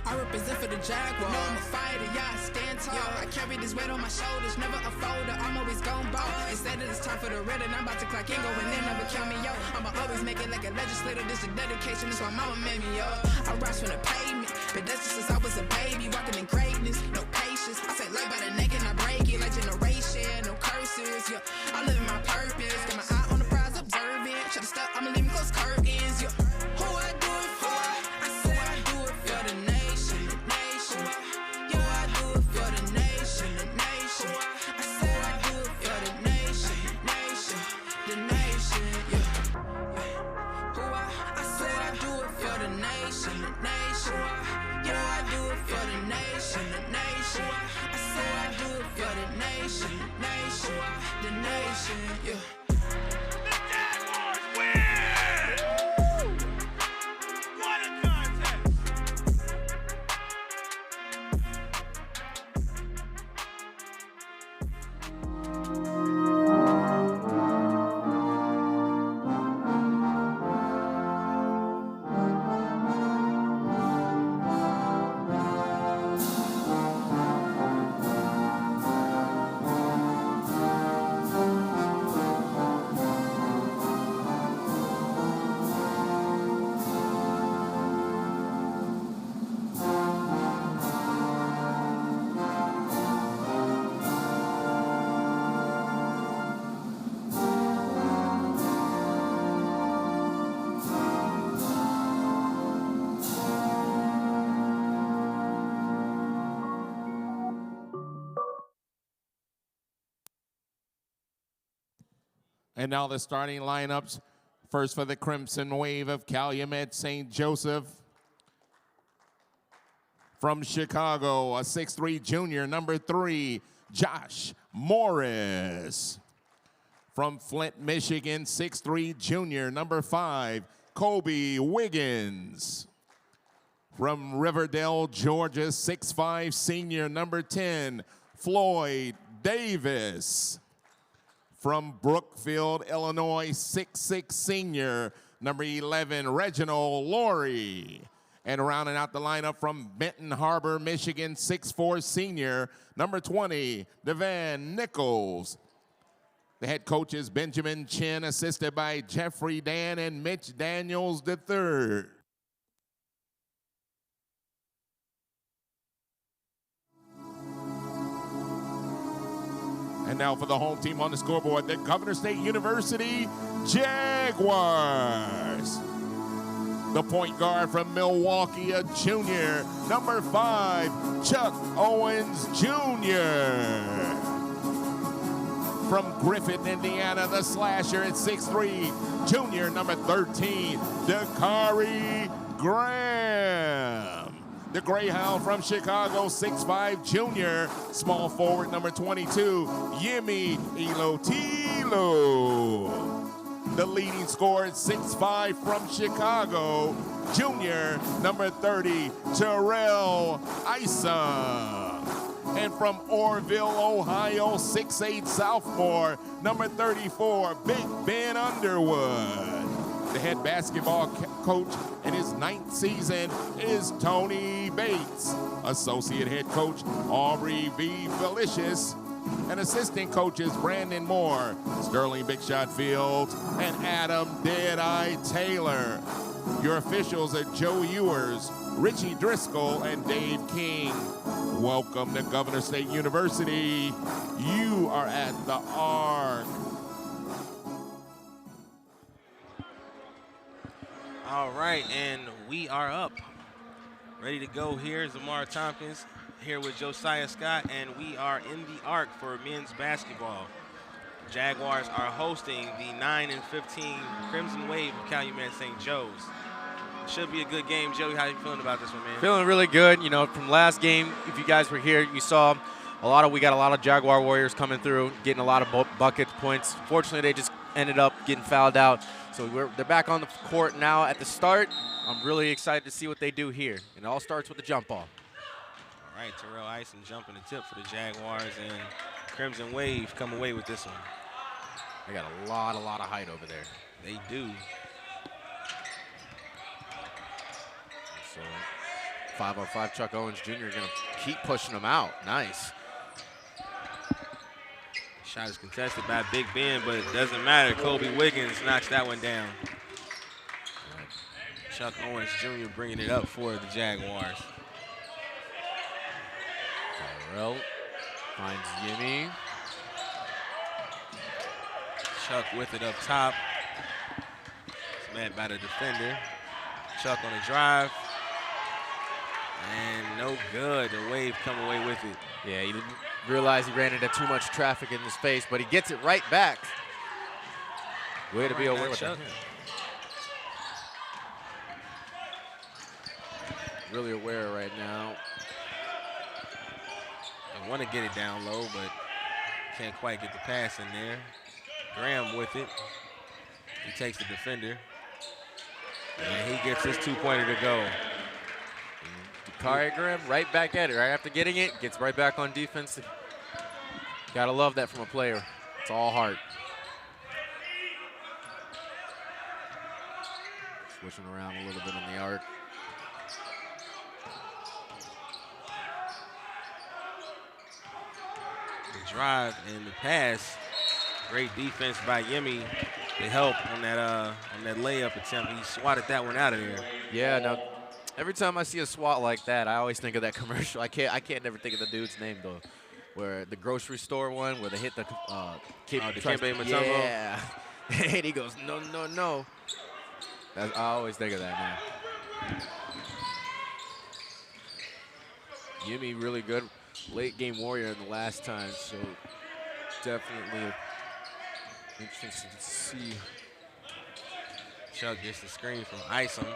I represent for the Jaguars. No, I'm a fighter, yeah, I stand tall. I carry this weight on my shoulders, never a folder. I'm always gon' ball. Instead of this time for the red, and I'm about to clock in, going in, never count me out. I'ma always make it like a legislator. This is dedication, that's why mama made me up. I rise from the pavement, but that's just since I was a baby, walking in greatness, no patience. I say life by the neck and I break it like generation, no curses. Yeah, I live in my purpose, got my eye on the prize, observing. Shut the stop, I'ma leave me close curtains. Yeah, who I do it for? I say I do it for the nation, the nation. Yeah, I do it for the nation, the nation. I say I do it for the nation, the nation, the nation. Yeah, who I said I do it for the nation, the nation. Yeah, I do it for the nation, the nation. I say I do it for the nation, the nation, the nation. Yeah. And now the starting lineups. First for the Crimson Wave of Calumet St. Joseph. From Chicago, a 6'3" junior, number 3, Josh Morris. From Flint, Michigan, 6'3" junior, number 5, Kobe Wiggins. From Riverdale, Georgia, 6'5" senior, number 10, Floyd Davis. From Brookfield, Illinois, 6'6" senior, number 11, Reginald Laurie. And rounding out the lineup from Benton Harbor, Michigan, 6'4" senior, number 20, Devan Nichols. The head coach is Benjamin Chin, assisted by Jeffrey Dan and Mitch Daniels III. And now for the home team on the scoreboard, the Governor State University Jaguars. The point guard from Milwaukee, a junior, number 5, Chuck Owens Jr. From Griffith, Indiana, the slasher at 6'3", junior, number 13, Dakari Graham. The Greyhound from Chicago, 6'5", junior, small forward, number 22, Yemi Ilotilo. The leading scorer at 6'5" from Chicago, junior, number 30, Terrell Isa. And from Orville, Ohio, 6'8", sophomore, number 34, Big Ben Underwood. The head basketball coach in his 9th season is Tony Bates. Associate head coach, Aubrey V. Felicius. And assistant coaches, Brandon Moore, Sterling Big Shot Fields, and Adam Deadeye Taylor. Your officials are Joe Ewers, Richie Driscoll, and Dave King. Welcome to Governor State University. You are at the Arc. All right, and we are up. Ready to go here. Zamar Tompkins here with Josiah Scott, and we are in the Arc for men's basketball. Jaguars are hosting the 9-15 Crimson Wave of Calumet St. Joe's. Should be a good game. Joey, how you feeling about this one, man? Feeling really good. You know, from last game, if you guys were here, you saw we got a lot of Jaguar Warriors coming through, getting a lot of buckets, points. Fortunately, they just ended up getting fouled out. So they're back on the court now at the start. I'm really excited to see what they do here. And it all starts with the jump ball. All right, Terrell Ison jumping the tip for the Jaguars, and Crimson Wave come away with this one. They got a lot of height over there. They do. So 5-on-5 Chuck Owens Jr. going to keep pushing them out. Nice. Shot is contested by Big Ben, but it doesn't matter. Kobe Wiggins knocks that one down. Chuck Owens Jr. bringing it up for the Jaguars. Tyrell finds Yimmy. Chuck with it up top. It's met by the defender. Chuck on the drive. And no good. The Wave come away with it. Yeah, he didn't realize he ran into too much traffic in his face, but he gets it right back. Way to be aware with that. Really aware right now. They want to get it down low, but can't quite get the pass in there. Graham with it. He takes the defender. And he gets his two-pointer to go. Dakari Graham right back at it. Right after getting it, gets right back on defense. Gotta love that from a player. It's all heart. Switching around a little bit on the arc. The drive and the pass. Great defense by Yimmy to help on that layup attempt. He swatted that one out of there. Yeah, now every time I see a swat like that, I always think of that commercial. I can't never think of the dude's name though. Where the grocery store one, where they hit the Dikembe Mutombo. Yeah, and he goes no, no, no. I always think of that now. Yimmy really good late game warrior in the last time, so definitely interesting to see. Chuck gets the screen from Isom.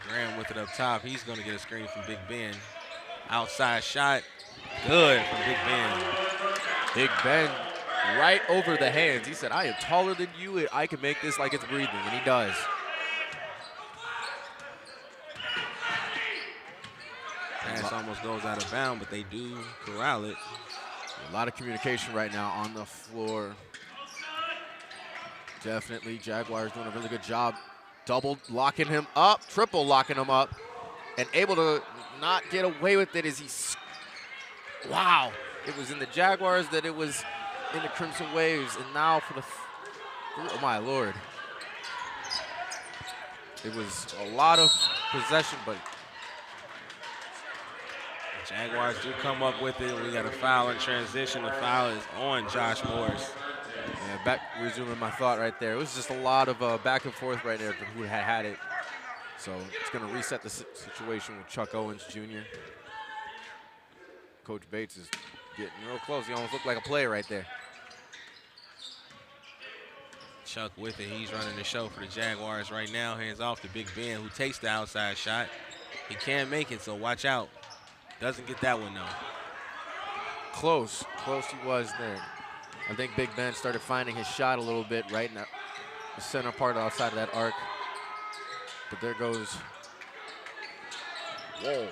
Graham with it up top. He's going to get a screen from Big Ben. Outside shot. Good from Big Ben. Big Ben right over the hands. He said, I am taller than you. I can make this like it's breathing, and he does. Pass almost goes out of bounds, but they do corral it. A lot of communication right now on the floor. Definitely, Jaguars doing a really good job. Double locking him up, triple locking him up, and able to not get away with it as he, wow. It was in the Jaguars, that it was in the Crimson Waves, and now for the, oh my Lord. It was a lot of possession, but the Jaguars do come up with it. We got a foul in transition. The foul is on Josh Morris. Yeah, back resuming my thought right there. It was just a lot of back and forth right there for who had it. So it's going to reset the situation with Chuck Owens Jr. Coach Bates is getting real close. He almost looked like a player right there. Chuck with it. He's running the show for the Jaguars right now. Hands off to Big Ben, who takes the outside shot. He can make it, so watch out. Doesn't get that one, though. Close he was there. I think Big Ben started finding his shot a little bit right in the center part outside of that arc. But there goes, whoa.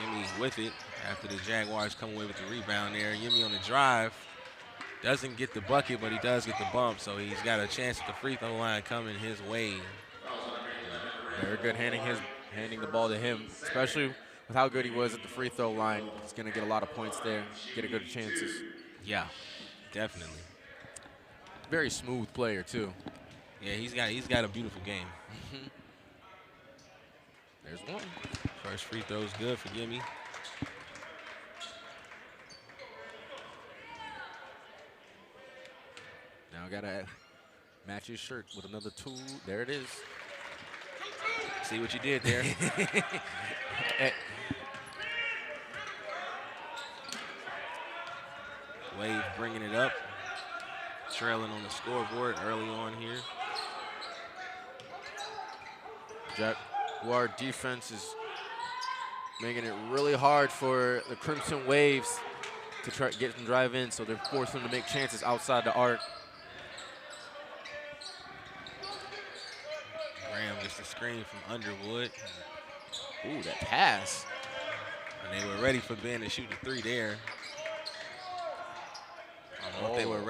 Yimmy with it after the Jaguars come away with the rebound there. Yimmy on the drive. Doesn't get the bucket, but he does get the bump, so he's got a chance at the free throw line coming his way. Very good handing the ball to him, especially with how good he was at the free throw line. He's going to get a lot of points there, get a good chances. Yeah, definitely. Very smooth player, too. Yeah, he's got a beautiful game. There's one. First free throw's good for Yimmy. Now got to match his shirt with another two. There it is. See what you did there. Wave bringing it up. Trailing on the scoreboard early on here. Jaguar defense is making it really hard for the Crimson Waves to try to get them drive in, so they're forcing them to make chances outside the arc. Graham gets the screen from Underwood. Ooh, that pass. And they were ready for Ben to shoot the three there.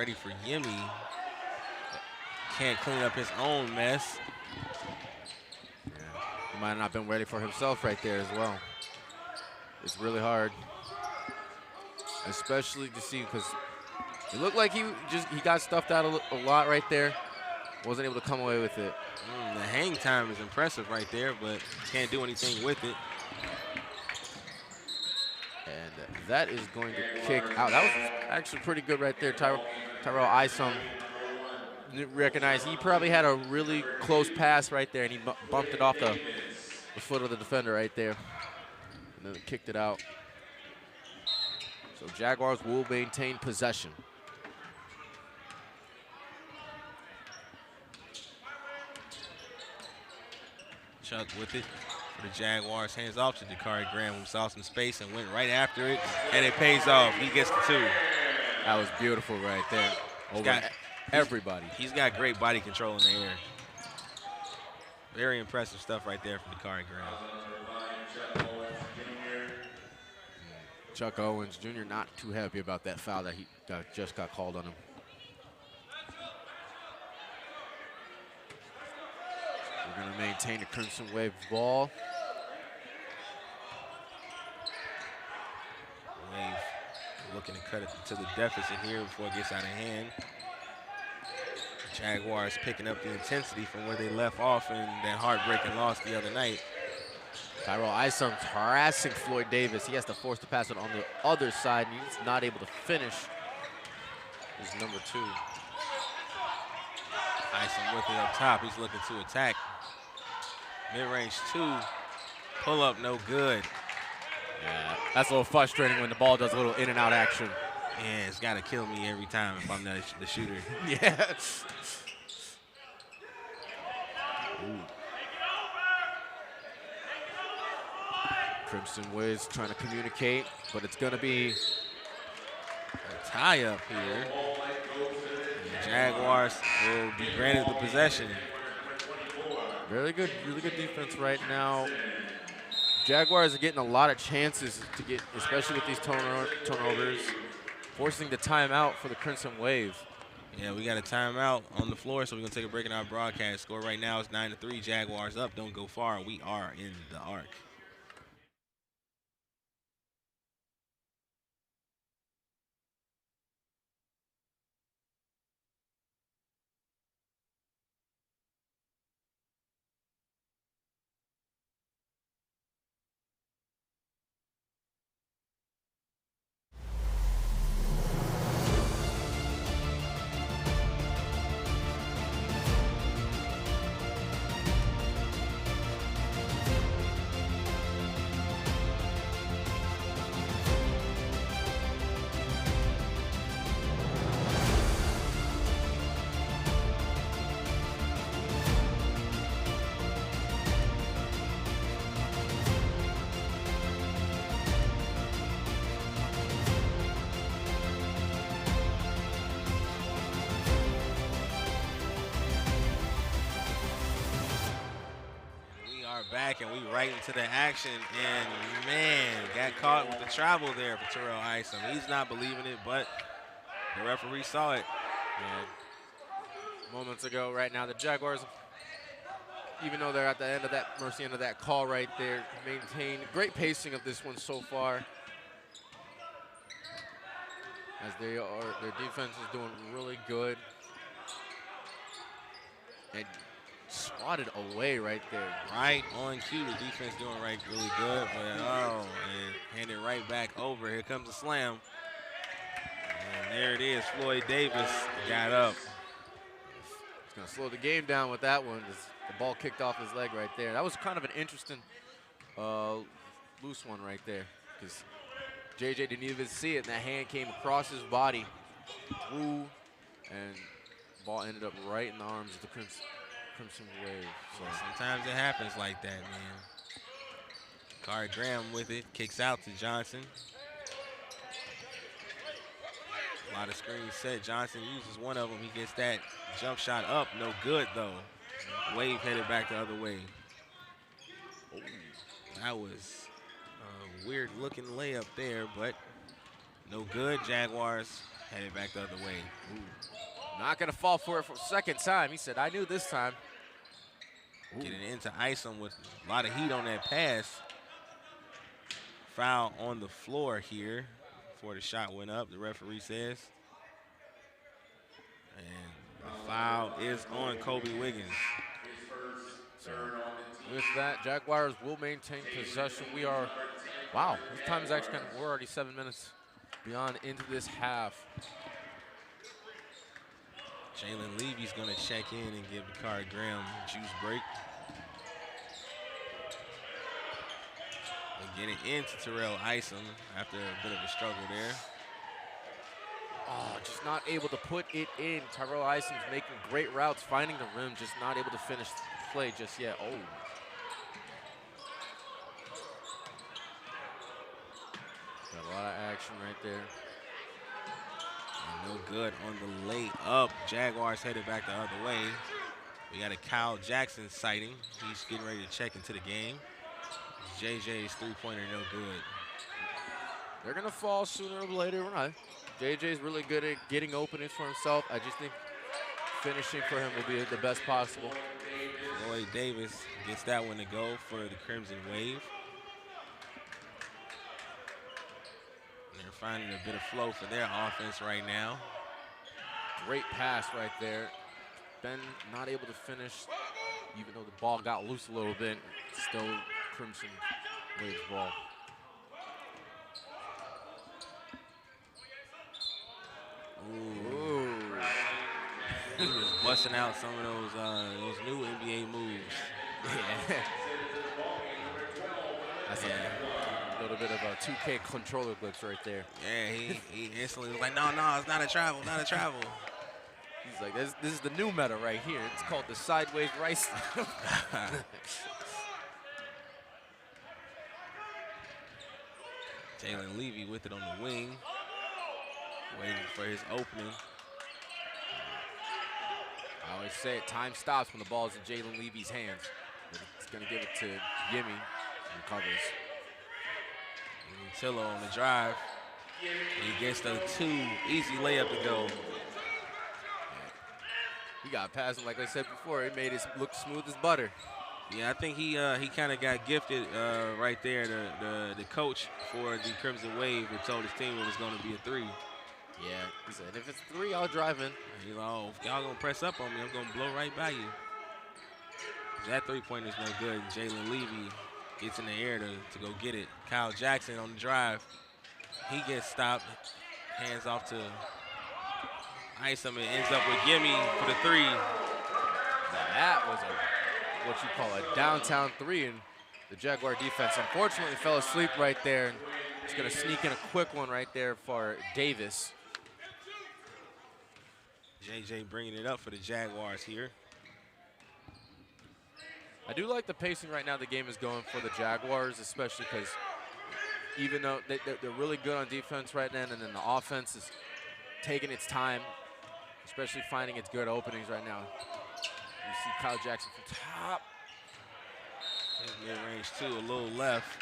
ready for Yimmy. Can't clean up his own mess. Yeah. He might not have been ready for himself right there as well. It's really hard, especially to see because it looked like he got stuffed out a lot right there. Wasn't able to come away with it. The hang time is impressive right there, but can't do anything with it. And that is going to kick out. That was actually pretty good right there. Tyrell Isom recognized he probably had a really close pass right there, and he bumped it off the foot of the defender right there. And then kicked it out. So Jaguars will maintain possession. Chuck with it for the Jaguars. Hands off to Dakari Graham, who saw some space and went right after it, and it pays off. He gets the 2. That was beautiful right there. Over everybody. He's got great body control in the air. Very impressive stuff right there from Dakari Graham. Chuck Owens Jr. not too happy about that foul that just got called on him. We're going to maintain the Crimson Wave ball. Wave looking to cut it to the deficit here before it gets out of hand. Jaguars picking up the intensity from where they left off in that heartbreaking loss the other night. Tyrell Isom's harassing Floyd Davis. He has to force the pass it on the other side, and he's not able to finish. He's number 2. Isom with it up top. He's looking to attack. Mid-range 2. Pull up, no good. Yeah, that's a little frustrating when the ball does a little in and out action. Yeah, it's got to kill me every time if I'm the shooter. Yeah. Ooh. Crimson Waves trying to communicate, but it's going to be a tie-up here. And the Jaguars will be granted the possession. Really good defense right now. Jaguars are getting a lot of chances to get, especially with these turnovers, forcing the timeout for the Crimson Wave. Yeah, we got a timeout on the floor, so we're going to take a break in our broadcast. Score right now is 9-3. Jaguars up. Don't go far. We are in the arc. Back and we right into the action, and man, got caught with the travel there for Tyrell Isom. He's not believing it, but the referee saw it. And moments ago, right now, the Jaguars, even though they're at the end of that mercy end of that call right there, maintain great pacing of this one so far. As their defense is doing really good. And swatted away right there. Right on cue, the defense doing really good, but and hand it right back over. Here comes the slam. And there it is, Floyd Davis got up. He's gonna slow the game down with that one. The ball kicked off his leg right there. That was kind of an interesting loose one right there, because JJ didn't even see it, and that hand came across his body, through, and the ball ended up right in the arms of the Crimson Wave. So sometimes it happens like that, man. Dakari Graham with it, kicks out to Johnson. A lot of screens set. Johnson uses one of them. He gets that jump shot up. No good, though. Wave headed back the other way. Oh, that was a weird-looking layup there, but No good. Jaguars headed back the other way. Ooh. Not going to fall for it for a second time. He said, I knew this time. Ooh. Getting into Isom with a lot of heat on that pass. Foul on the floor here before the shot went up, the referee says. And the foul is on Kobe Wiggins. So with that, Jaguars will maintain possession. We are, wow, this time is actually we're already 7 minutes beyond into this half. Jalen Levy's going to check in and give Bakari Graham a juice break. And getting into Terrell Isom after a bit of a struggle there. Oh, just not able to put it in. Terrell Isom's making great routes, finding the rim, just not able to finish the play just yet. Oh. Got a lot of action right there. And no good on the layup. Jaguars headed back the other way. We got a Kyle Jackson sighting. He's getting ready to check into the game. JJ's three-pointer no good. They're going to fall sooner or later. JJ's really good at getting openings for himself. I just think finishing for him will be the best possible. Roy Davis gets that one to go for the Crimson Wave. And they're finding a bit of flow for their offense right now. Great pass right there. Ben not able to finish, even though the ball got loose a little bit. Still Crimson Wave's ball. Ooh. He was busting out some of those new NBA moves. Yeah. That's a little bit of a 2K controller glitch right there. Yeah, he instantly was like, no, it's not a travel, not a travel. He's like, this is the new meta right here. It's called the sideways rice. Jalen Levy with it on the wing, waiting for his opening. I always say it, time stops when the ball's in Jalen Levy's hands. But it's going to give it to Yimmy, who covers. Tillo on the drive. He gets the easy layup to go. He got past him, like I said before. It made it look smooth as butter. Yeah, I think he kind of got gifted right there. The coach for the Crimson Wave had told his team it was going to be a three. Yeah, he said, if it's three, I'll drive in. He's like, oh, if y'all going to press up on me, I'm going to blow right by you. That three-pointer's no good. Jalen Levy gets in the air to go get it. Kyle Jackson on the drive. He gets stopped. Hands off to Isom and ends up with Gimme for the three. Now that was what you call a downtown three, and the Jaguar defense unfortunately fell asleep right there. And it's going to sneak in a quick one right there for Davis. JJ bringing it up for the Jaguars here. I do like the pacing right now the game is going for the Jaguars, especially because even though they're really good on defense right now, and then the offense is taking its time, especially finding its good openings right now. You see Kyle Jackson from top. His mid-range two, a little left.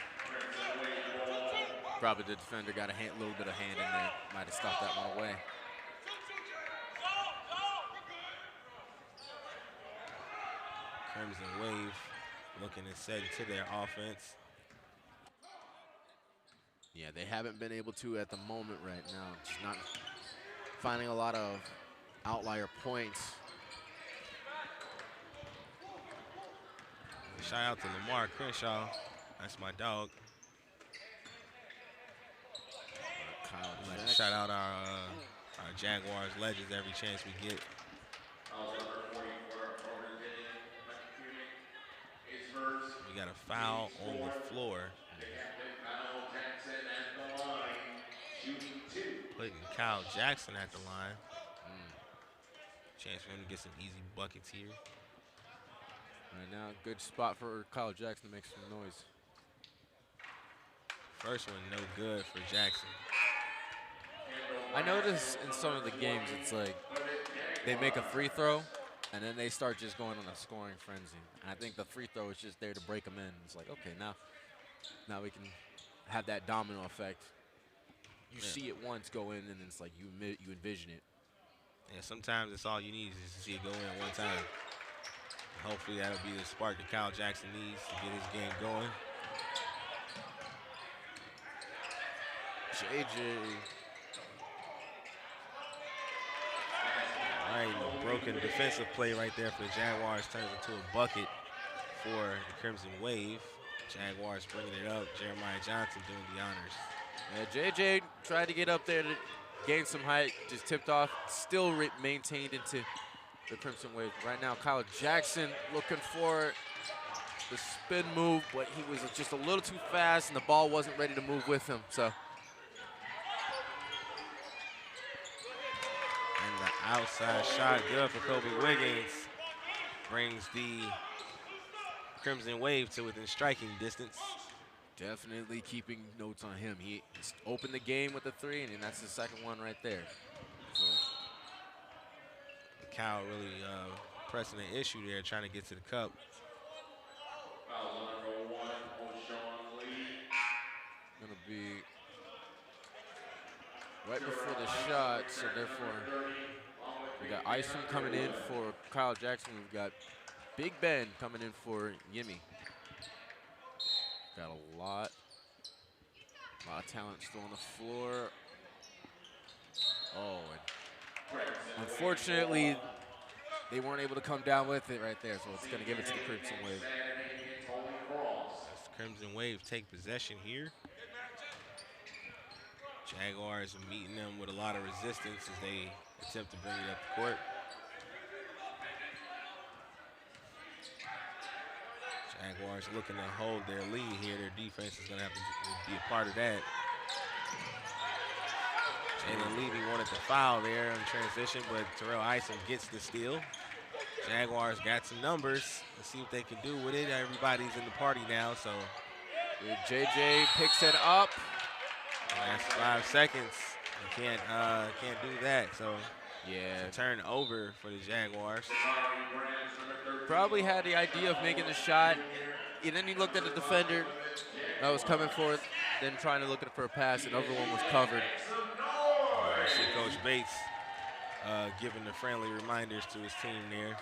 Probably the defender got a little bit of hand in there. Might have stopped that one away. Crimson Wave looking to set into their offense. Yeah, they haven't been able to at the moment right now. Just not finding a lot of outlier points. Shout out to Lamar Crenshaw. That's my dog. I'd like to shout out our Jaguars legends every chance we get. We got a foul on the floor. Putting Kyle Jackson at the line. Chance for him to get some easy buckets here. Right now, good spot for Kyle Jackson to make some noise. First one, no good for Jackson. I notice in some of the games, it's like they make a free throw, and then they start just going on a scoring frenzy. And I think the free throw is just there to break them in. It's like, okay, now we can have that domino effect. you see it once go in, and it's like you envision it. Yeah, sometimes it's all you need is to see it go in one time. Hopefully that'll be the spark that Kyle Jackson needs to get his game going. JJ. All right, broken defensive play right there for the Jaguars turns into a bucket for the Crimson Wave. Jaguars bringing it up. Jeremiah Johnson doing the honors. Yeah, JJ tried to get up there to gain some height, just tipped off, still maintained into the Crimson Wave. Right now, Kyle Jackson looking for the spin move, but he was just a little too fast, and the ball wasn't ready to move with him. So. And the outside shot, good for Kobe Wiggins. Brings the Crimson Wave to within striking distance. Definitely keeping notes on him. He opened the game with a 3, and that's the second one right there. So. Cal really pressing an issue there, trying to get to the cup. Gonna be right before the shot, so therefore we got Isom coming in for Kyle Jackson. We've got Big Ben coming in for Yimmy. Got a lot of talent still on the floor. Oh, and unfortunately, they weren't able to come down with it right there, so it's going to give it to the Crimson Wave. As the Crimson Wave take possession here. Jaguars are meeting them with a lot of resistance as they attempt to bring it up the court. Jaguars looking to hold their lead here. Their defense is going to have to be a part of that. Jalen Levy wanted to foul there on transition, but Terrell Isom gets the steal. Jaguars got some numbers. Let's see what they can do with it. Everybody's in the party now, so. JJ picks it up. That's 5 seconds. You can't do that, so. Yeah. It's a turnover for the Jaguars. Probably had the idea of making the shot, and then he looked at the defender that was coming for it, then trying to look for a pass, and everyone was covered. I see Coach Bates giving the friendly reminders to his team there.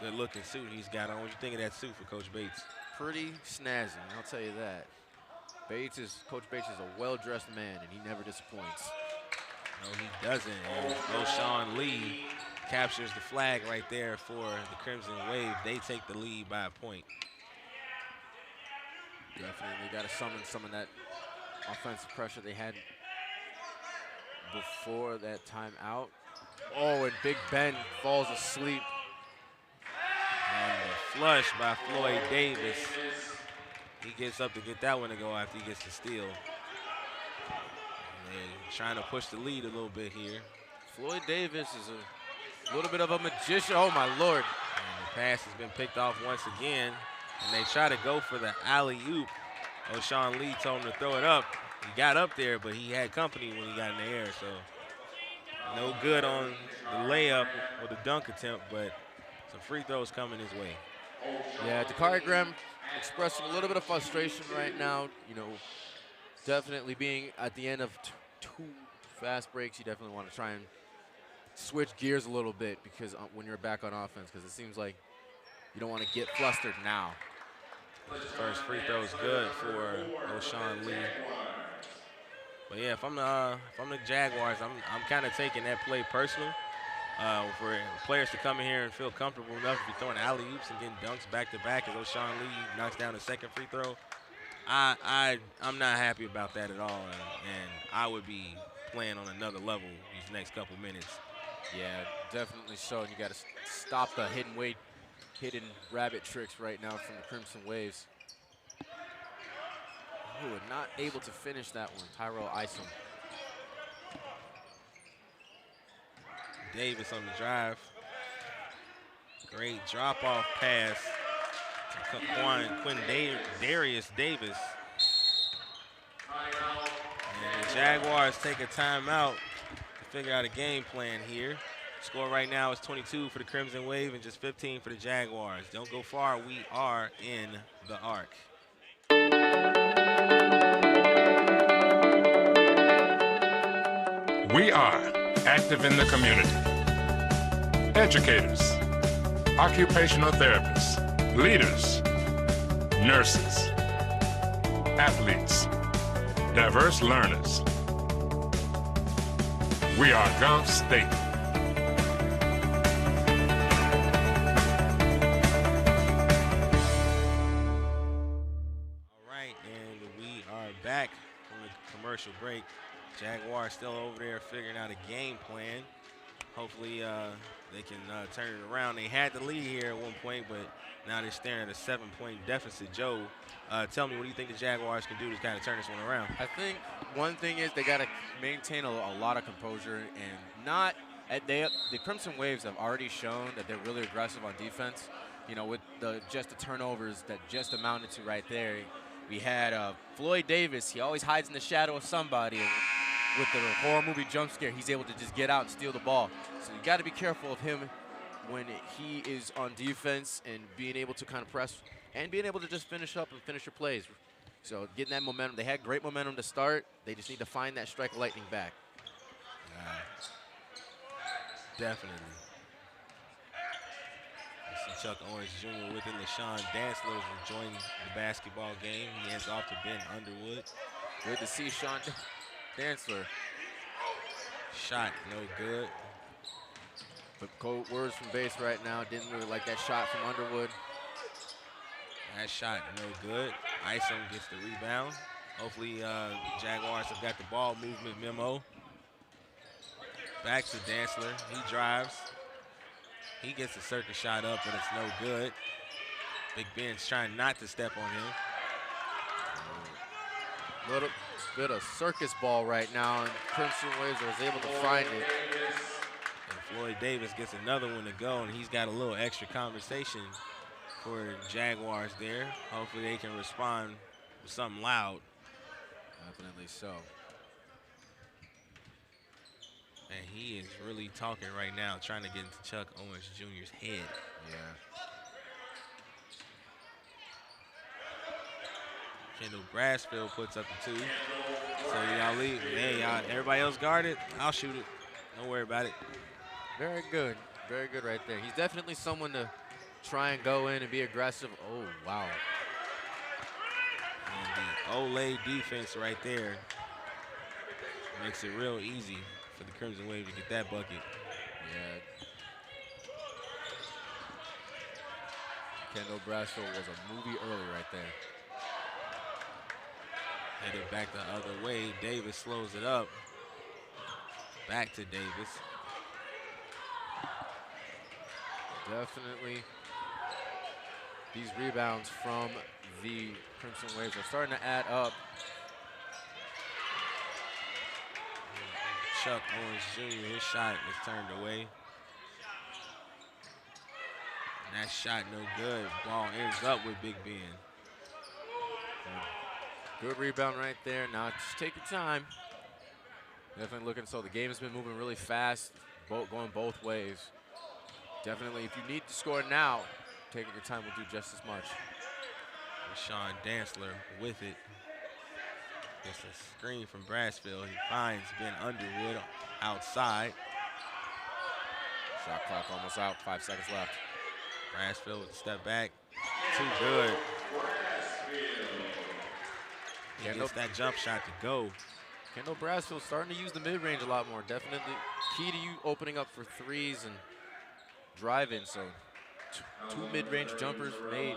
Good looking suit he's got on. What you think of that suit for Coach Bates? Pretty snazzy, I'll tell you that. Coach Bates is a well-dressed man, and he never disappoints. No, he doesn't. And O'Shawn Lee captures the flag right there for the Crimson Wave. They take the lead by a point. Definitely got to summon some of that offensive pressure they had before that timeout. Oh, and Big Ben falls asleep. And the flush by Floyd Davis. He gets up to get that one to go after he gets the steal. And trying to push the lead a little bit here. Floyd Davis is a little bit of a magician. Oh, my Lord. And the pass has been picked off once again. And they try to go for the alley-oop. O'Shawn Lee told him to throw it up. He got up there, but he had company when he got in the air. So no good on the layup or the dunk attempt, but some free throws coming his way. Yeah, Dakari Graham expressing a little bit of frustration right now. You know, definitely being at the end of two fast breaks, you definitely want to try and switch gears a little bit because when you're back on offense, because it seems like you don't want to get flustered now. First free throw is good for O'Shawn Lee. But yeah, if I'm the Jaguars, I'm kind of taking that play personal. For players to come in here and feel comfortable enough to be throwing alley-oops and getting dunks back-to-back as O'Shawn Lee knocks down the second free throw, I'm not happy about that at all, and I would be playing on another level these next couple minutes. Yeah, definitely so, and you got to stop the hidden rabbit tricks right now from the Crimson Waves. Ooh, not able to finish that one, Tyrell Isom. Davis on the drive. Great drop-off pass to Darius Davis. And the Jaguars take a timeout to figure out a game plan here. Score right now is 22 for the Crimson Wave and just 15 for the Jaguars. Don't go far. We are in the arc. We are active in the community. Educators, occupational therapists, leaders, nurses, athletes, diverse learners. We are Gulf State. All right, and we are back from the commercial break. Jaguars still over there figuring out a game plan. Hopefully they can turn it around. They had the lead here at one point, but now they're staring at a 7-point deficit. Joe, tell me, what do you think the Jaguars can do to kind of turn this one around? I think one thing is they got to maintain a lot of composure and not the Crimson Waves have already shown that they're really aggressive on defense. You know, with just the turnovers that just amounted to right there. We had Floyd Davis. He always hides in the shadow of somebody. And with the horror movie jump scare, he's able to just get out and steal the ball. So you got to be careful of him when he is on defense and being able to kind of press and being able to just finish up and finish your plays. So getting that momentum. They had great momentum to start. They just need to find that strike of lightning back. Definitely. You see Chuck Orange Jr. with him. LaShawn Dantzler is enjoying the basketball game. He hands off to Ben Underwood. Good to see Sean Dantzler. Shot no good. But cold words from base right now. Didn't really like that shot from Underwood. That shot no good. Isom gets the rebound. Hopefully Jaguars have got the ball movement memo. Back to Dantzler. He drives. He gets a circus shot up, but it's no good. Big Ben's trying not to step on him. Little bit of circus ball right now, and Crimson Waves was able to find it. And Floyd Davis gets another one to go, and he's got a little extra conversation for Jaguars there. Hopefully they can respond with something loud. Definitely so. And he is really talking right now, trying to get into Chuck Owens Jr.'s head. Yeah. Kendall Brasfield puts up the 2. So y'all leave. Hey, everybody else guarded. I'll shoot it. Don't worry about it. Very good. Very good right there. He's definitely someone to try and go in and be aggressive. Oh, wow. And the Olay defense right there makes it real easy for the Crimson Wave to get that bucket. Yeah. Kendall Brasfield was a movie early right there. Headed back the other way. Davis slows it up. Back to Davis. Definitely these rebounds from the Crimson Waves are starting to add up. Chuck Owens Jr., his shot is turned away. And that shot no good. Ball ends up with Big Ben. Good rebound right there. Now just take your time. Definitely looking, so the game has been moving really fast, going both ways. Definitely, if you need to score now, taking your time will do just as much. Sean Dantzler with it. Gets a screen from Brasfield. He finds Ben Underwood outside. Shot clock almost out, 5 seconds left. Brasfield with a step back. Too good. He gets that jump shot to go. Kendall Brasfield starting to use the mid-range a lot more. Definitely key to you opening up for threes and drive-in. So two mid-range jumpers made.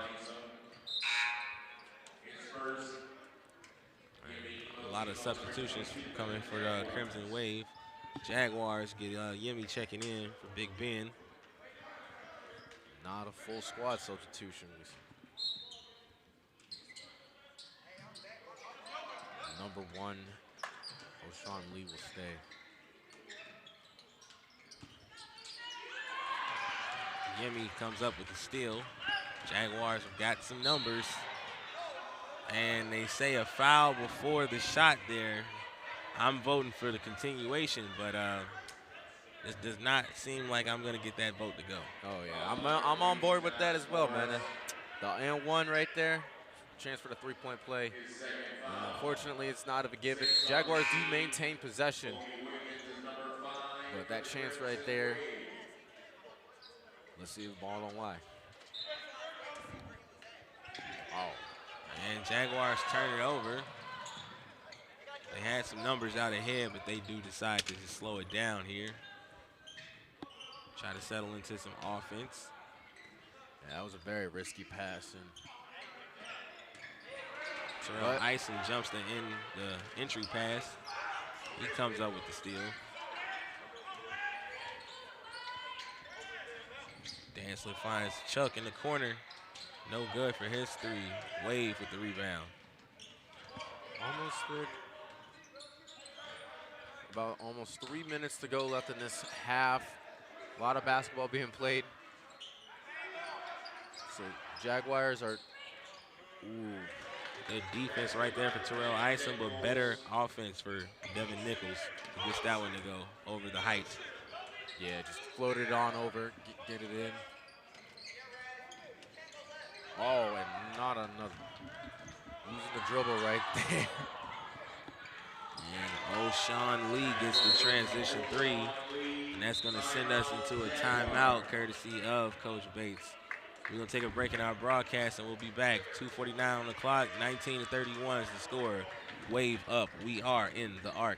A lot of substitutions coming for the Crimson Wave. Jaguars get Yemi checking in for Big Ben. Not a full squad substitution. Number 1, O'Shawn Lee will stay. Yemi comes up with the steal. Jaguars have got some numbers. And they say a foul before the shot there. I'm voting for the continuation, but this does not seem like I'm going to get that vote to go. Oh, yeah. I'm on board with that as well, man. The and one right there. Chance for the three-point play. Unfortunately, it's not of a given. Jaguars do maintain possession. But that chance right there, let's see if the ball don't lie. Oh. And Jaguars turn it over. They had some numbers out ahead, but they do decide to just slow it down here. Try to settle into some offense. Yeah, that was a very risky pass. And Terrell Ison jumps the entry pass. He comes up with the steal. Dantzler finds Chuck in the corner. No good for his three. Wave with the rebound. Almost there. About almost 3 minutes to go left in this half. A lot of basketball being played. So Jaguars are, Good defense right there for Terrell Ison, but better offense for Devin Nichols. He gets that one to go over the heights. yeah, just float it on over, get it in. Oh, and not another. Using the dribble right there. And O'Shawn Lee gets the transition three, and that's going to send us into a timeout courtesy of Coach Bates. We're going to take a break in our broadcast, and we'll be back. 2:49 on the clock, 19-31 is the score. Wave up. We are in the arc.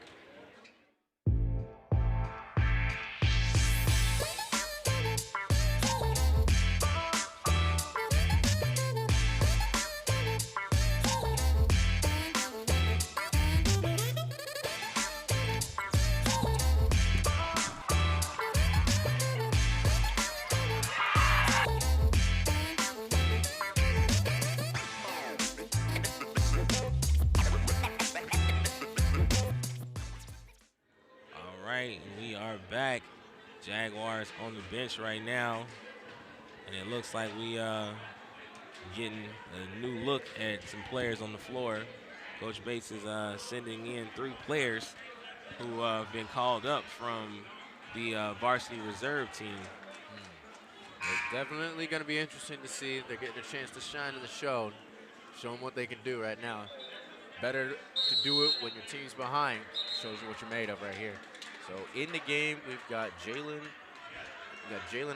We are back. Jaguars on the bench right now, and it looks like we getting a new look at some players on the floor. Coach Bates is sending in 3 players who have been called up from the varsity reserve team. It's definitely going to be interesting to see. They're getting a chance to shine in the show, show them what they can do right now. Better to do it when your team's behind. Shows you what you're made of right here. So in the game, we've got Jalen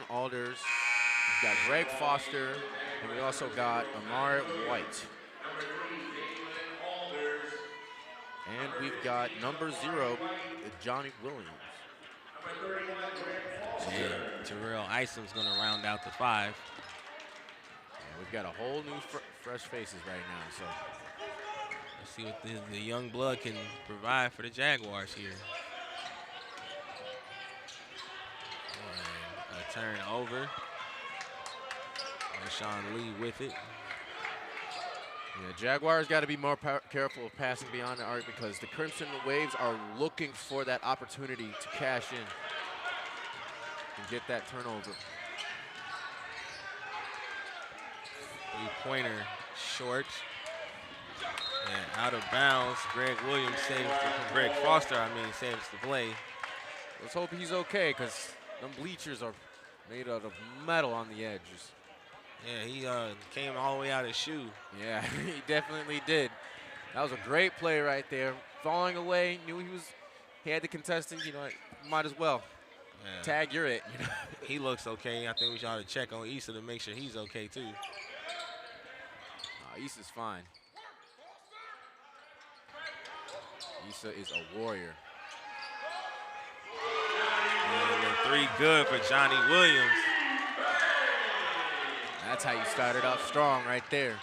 Alders, we've got Greg Foster, and we also got Amar White. And we've got number 0, Johnny Williams. And Terrell Ison's going to round out the 5. And we've got a whole new fresh faces right now. So let's see what the young blood can provide for the Jaguars here. Turn over. O'Shawn Lee with it. Yeah, Jaguars got to be more careful of passing beyond the arc because the Crimson Waves are looking for that opportunity to cash in and get that turnover. Three-pointer short and out of bounds. Greg Foster saves the play. Let's hope he's okay because them bleachers are made out of metal on the edges. Yeah, he came all the way out his shoe. Yeah, he definitely did. That was a great play right there. Falling away, knew he had the contestant, might as well. Yeah. Tag, you're it. He looks okay. I think we should check on Issa to make sure he's okay too. Issa's fine. Issa is a warrior. And the 3 good for Johnny Williams. That's how you started off strong right there.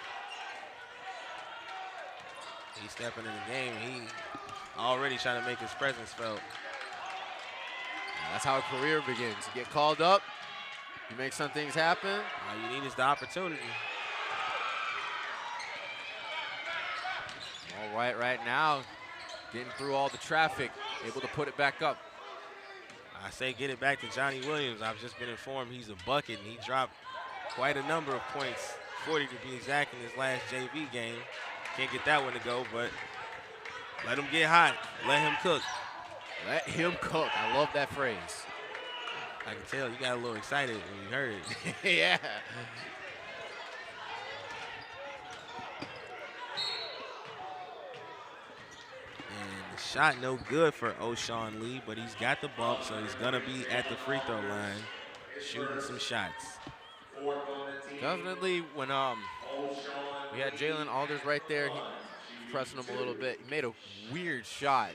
He's stepping in the game. He already trying to make his presence felt. That's how a career begins. You get called up, you make some things happen. All you need is the opportunity. All right now, getting through all the traffic, able to put it back up. I say get it back to Johnny Williams. I've just been informed he's a bucket, and he dropped quite a number of points, 40 to be exact, in his last JV game. Can't get that one to go, but let him get hot. Let him cook. Let him cook. I love that phrase. I can tell you got a little excited when you heard it. Yeah. And the Shot no good for O'Shawn Lee, but he's got the bump, so he's going to be at the free throw line shooting some shots. Definitely when we had Jalen Alders right there, he pressing him a little bit. He made a weird shot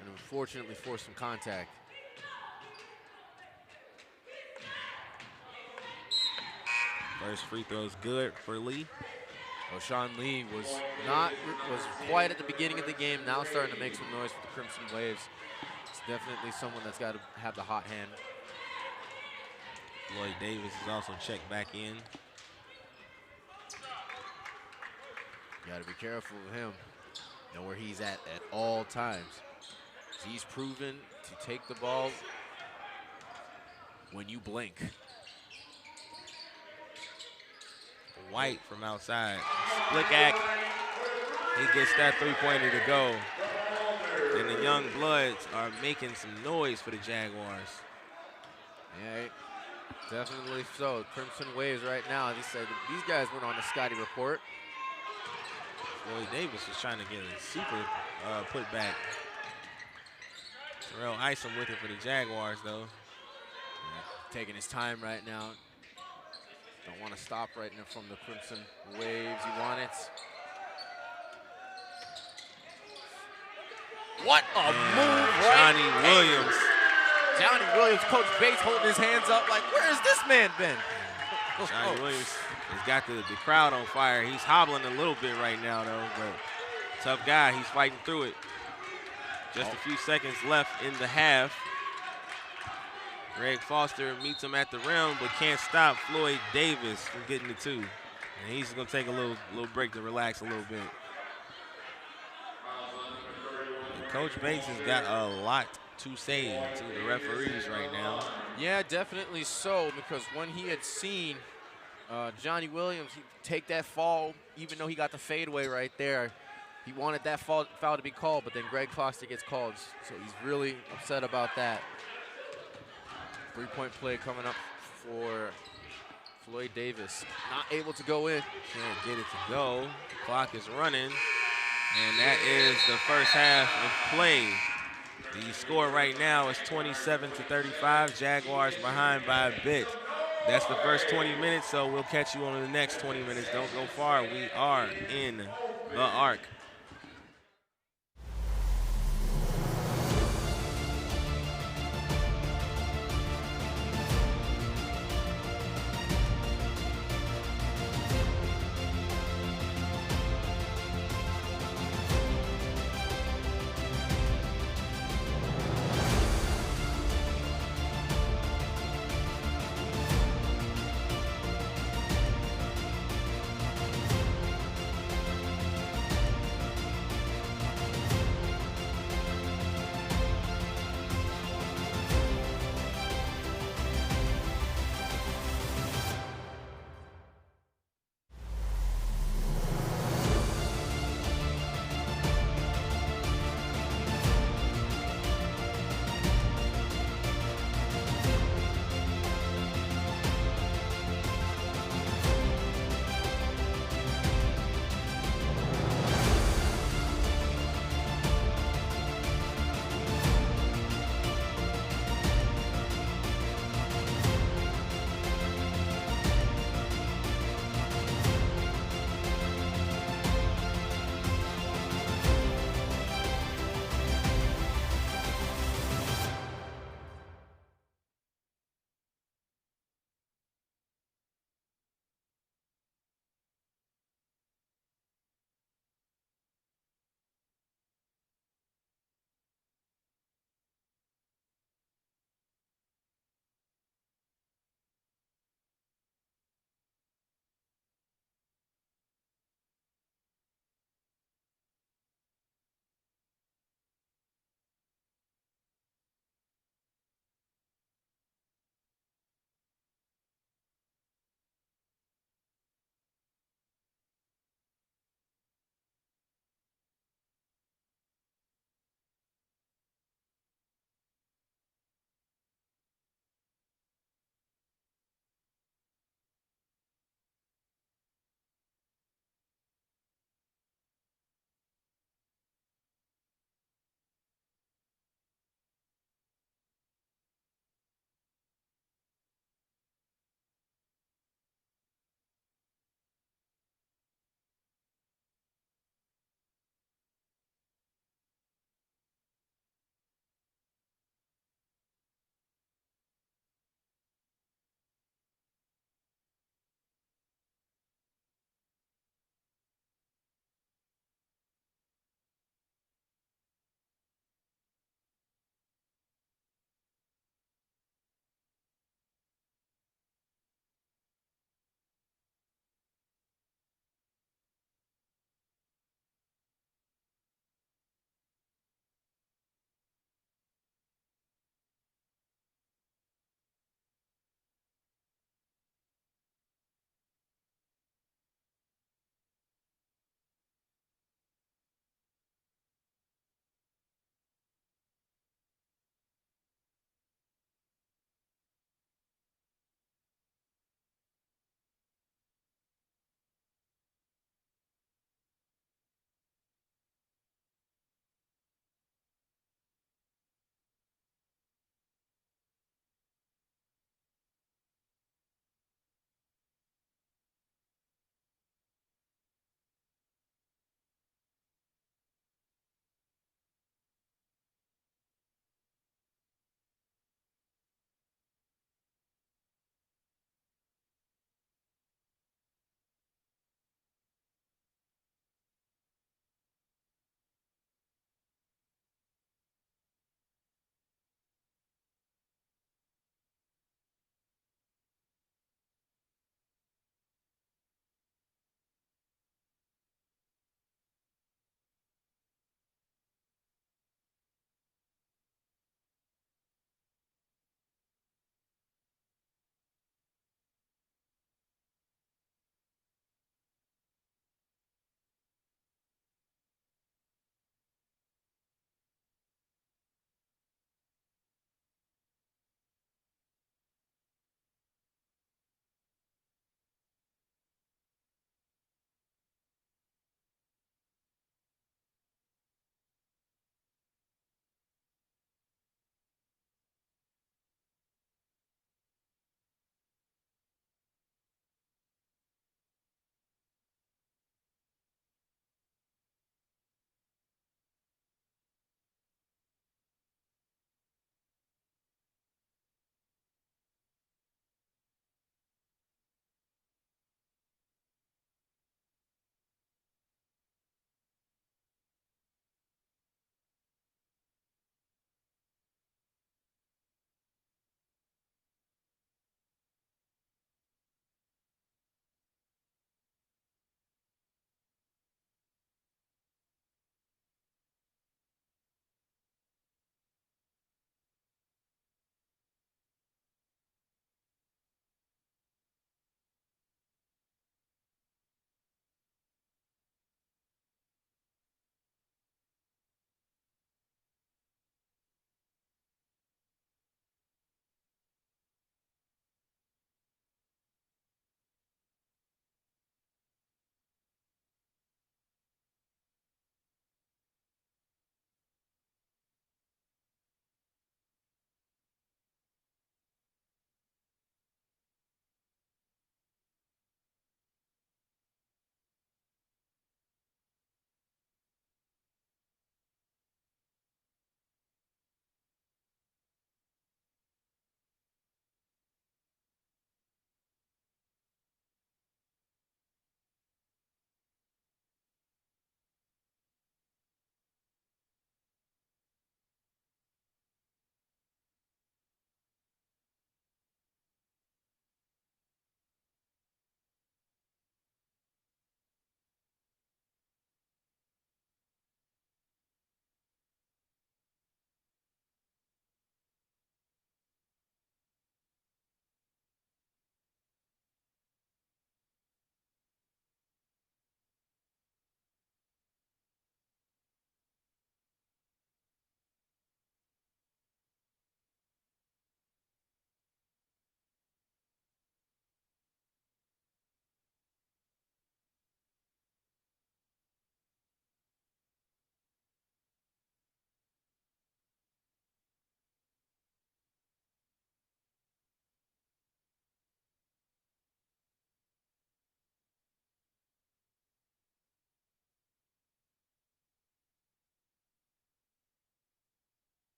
and unfortunately forced some contact. First free throw is good for Lee. O'Shawn Lee was quiet at the beginning of the game, now starting to make some noise with the Crimson Waves. It's definitely someone that's got to have the hot hand. Lloyd Davis is also checked back in. Got to be careful of him. Know where he's at all times. He's proven to take the ball when you blink. White from outside. Slick act. He gets that three-pointer to go. And the young bloods are making some noise for the Jaguars. Yeah, definitely so. Crimson Waves right now, he said these guys went on the Scotty report. Lloyd Davis was trying to get a super putback. Terrell Isom with it for the Jaguars, though. Yeah, taking his time right now. Don't want to stop right now from the Crimson Waves. You want it. What a move, right? Johnny Williams. Johnny Williams, Coach Bates holding his hands up like, where has this man been? Johnny Williams has got the crowd on fire. He's hobbling a little bit right now, though, but tough guy. He's fighting through it. Just a few seconds left in the half. Greg Foster meets him at the rim, but can't stop Floyd Davis from getting the two. And he's going to take a little break to relax a little bit. And Coach Bates has got a lot to say to the referees right now. Yeah, definitely so, because when he had seen Johnny Williams take that fall, even though he got the fadeaway right there, he wanted that foul to be called, but then Greg Foster gets called, so he's really upset about that. Three-point play coming up for Floyd Davis. Not able to go in. Can't get it to go. Clock is running, and that is the first half of play. The score right now is 27-35. Jaguars behind by a bit. That's the first 20 minutes, so we'll catch you on the next 20 minutes. Don't go far. We are in the Arc.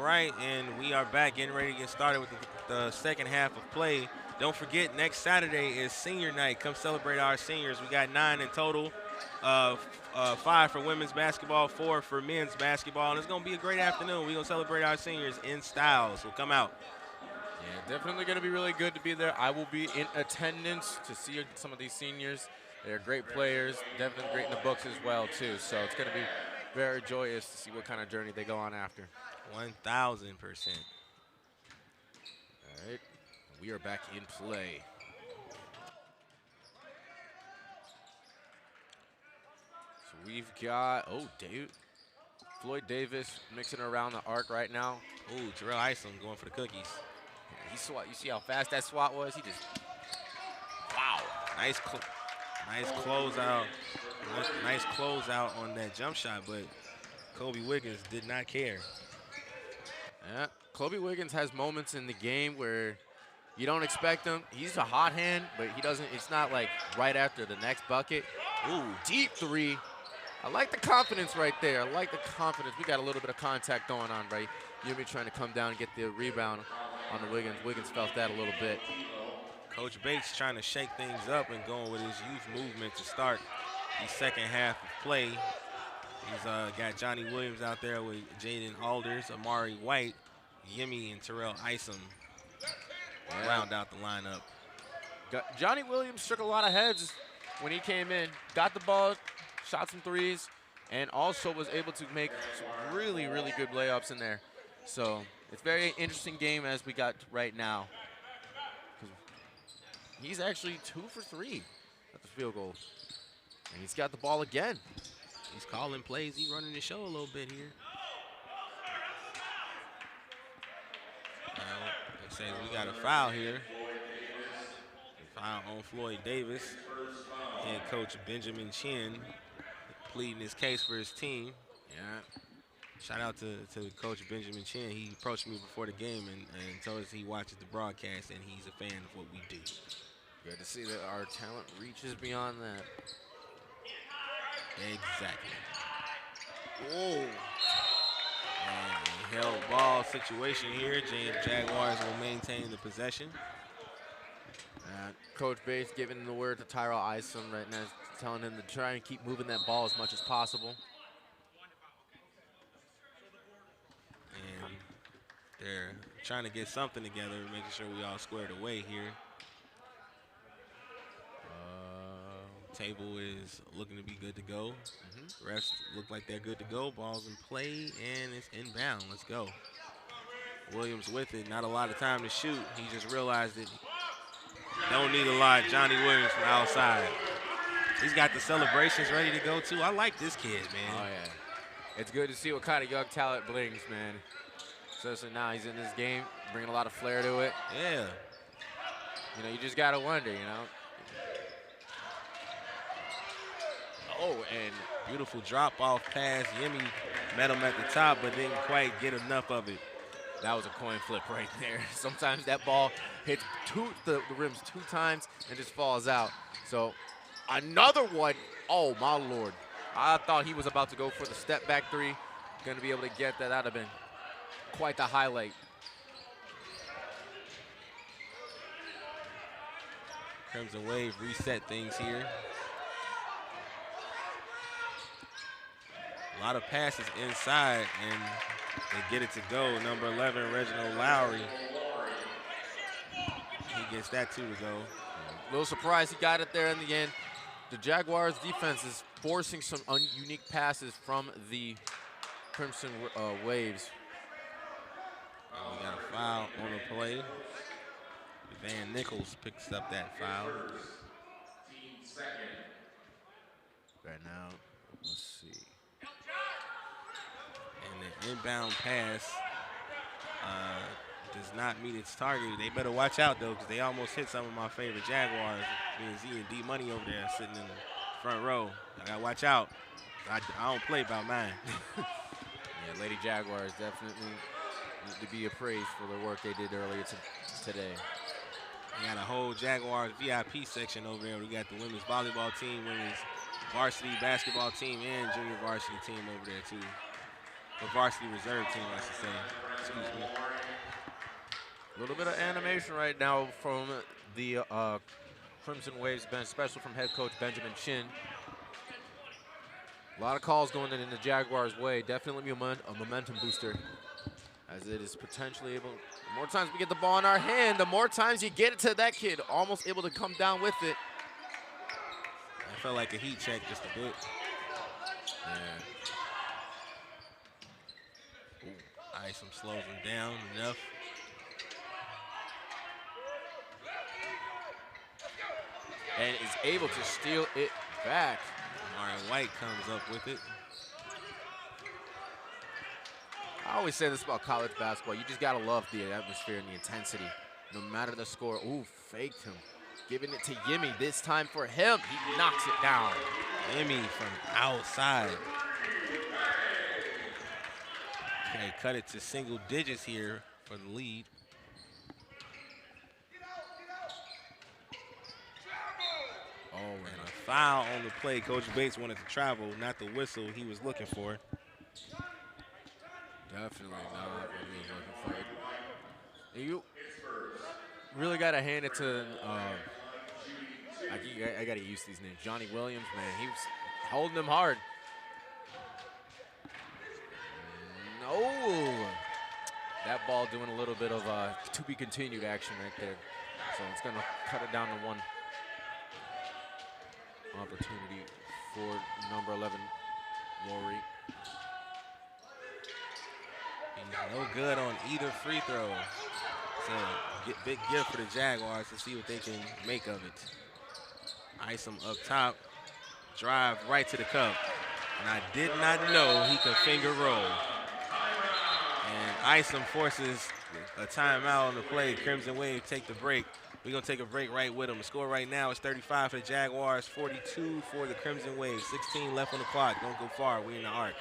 right, and we are back getting ready to get started with the second half of play. Don't forget, next Saturday is senior night. Come celebrate our seniors. We got 9 in total, 5 for women's basketball, 4 for men's basketball, and it's going to be a great afternoon. We're going to celebrate our seniors in style, so come out. Yeah, definitely going to be really good to be there. I will be in attendance to see some of these seniors. They're great players, definitely great in the books as well, too. So it's going to be very joyous to see what kind of journey they go on after. 1,000%. All right, we are back in play. So we've got, Floyd Davis mixing around the arc right now. Ooh, Terrell Isom going for the cookies. He swat. You see how fast that swat was? He just, wow. Nice closeout. Nice closeout on that jump shot, but Kobe Wiggins did not care. Yeah, Kobe Wiggins has moments in the game where you don't expect him. He's a hot hand, but he doesn't. It's not like right after the next bucket. Ooh, deep three. I like the confidence right there. I like the confidence. We got a little bit of contact going on, right? Yumi trying to come down and get the rebound on the Wiggins. Wiggins felt that a little bit. Coach Bates trying to shake things up and going with his youth movement to start the second half of play. He's got Johnny Williams out there with Jaden Alders, Amari White, Yimmy, and Terrell Isom round out the lineup. Johnny Williams shook a lot of heads when he came in. Got the ball, shot some threes, and also was able to make some really, really good layups in there. So it's a very interesting game as we got right now. He's actually 2 for 3 at the field goal. And he's got the ball again. He's calling plays. He's running the show a little bit here. They say we got a foul here. Foul on Floyd Davis. Head coach Benjamin Chin pleading his case for his team. Yeah. Shout out to Coach Benjamin Chin. He approached me before the game and told us he watches the broadcast and he's a fan of what we do. Good to see that our talent reaches beyond that. Exactly. Whoa. And a held ball situation here. Jaguars will maintain the possession. Coach Bates giving the word to Tyrell Isom right now, telling him to try and keep moving that ball as much as possible. And they're trying to get something together, making sure we all squared away here. Table is looking to be good to go. Refs look like they're good to go. Ball's in play, and it's inbound. Let's go. Williams with it. Not a lot of time to shoot. He just realized it. Don't need a lot. Johnny Williams from outside. He's got the celebrations ready to go, too. I like this kid, man. Oh, yeah. It's good to see what kind of young talent brings, man. Especially now he's in this game, bringing a lot of flair to it. Yeah. You know, you just got to wonder, you know. Oh, and beautiful drop-off pass. Yimmy met him at the top, but didn't quite get enough of it. That was a coin flip right there. Sometimes that ball hits the rims 2 times and just falls out. So another one. Oh, my Lord. I thought he was about to go for the step-back 3. Going to be able to get that. That would have been quite the highlight. Crimson Wave reset things here. A lot of passes inside, and they get it to go. Number 11, Reginald Lowry. He gets that too to go. A little surprised he got it there in the end. The Jaguars defense is forcing some unique passes from the Crimson Waves. We got a foul on the play. Van Nichols picks up that foul. Right now, let's see. And the inbound pass does not meet its target. They better watch out, though, because they almost hit some of my favorite Jaguars. Me and Z and D Money over there sitting in the front row. I got to watch out. I don't play about mine. Yeah, Lady Jaguars definitely need to be appraised for the work they did earlier today. We got a whole Jaguars VIP section over there. We got the women's volleyball team, women's varsity basketball team, and junior varsity team over there, too. The varsity reserve team, I should say. Excuse me. A little bit of animation right now from the Crimson Waves bench, especially from head coach Benjamin Chin. A lot of calls going in the Jaguars' way. Definitely a momentum booster, as it is potentially able. The more times we get the ball in our hand, the more times you get it to that kid, almost able to come down with it. I felt like a heat check just a bit. Yeah. Isom slows him down enough. And is able to steal it back. Marion White comes up with it. I always say this about college basketball. You just gotta love the atmosphere and the intensity, no matter the score. Ooh, faked him. Giving it to Yimmy, this time for him. He knocks it down. Yimmy from outside. Okay, cut it to single digits here for the lead. Oh, and a foul on the play. Coach Bates wanted to travel, not the whistle he was looking for. Definitely not what he was looking for. And you really got to hand it to, I got to use these names. Johnny Williams, man, he was holding them hard. No. That ball doing a little bit of to be continued action right there. So it's going to cut it down to one opportunity for number 11, Rory. He's no good on either free throw. So big gift for the Jaguars to see what they can make of it. Isom up top, drive right to the cup. And I did not know he could finger roll. And Isom forces a timeout on the play. Crimson Wave take the break. We're going to take a break right with them. The score right now is 35 for the Jaguars, 42 for the Crimson Wave. 16 left on the clock. Don't go far. We're in the arc.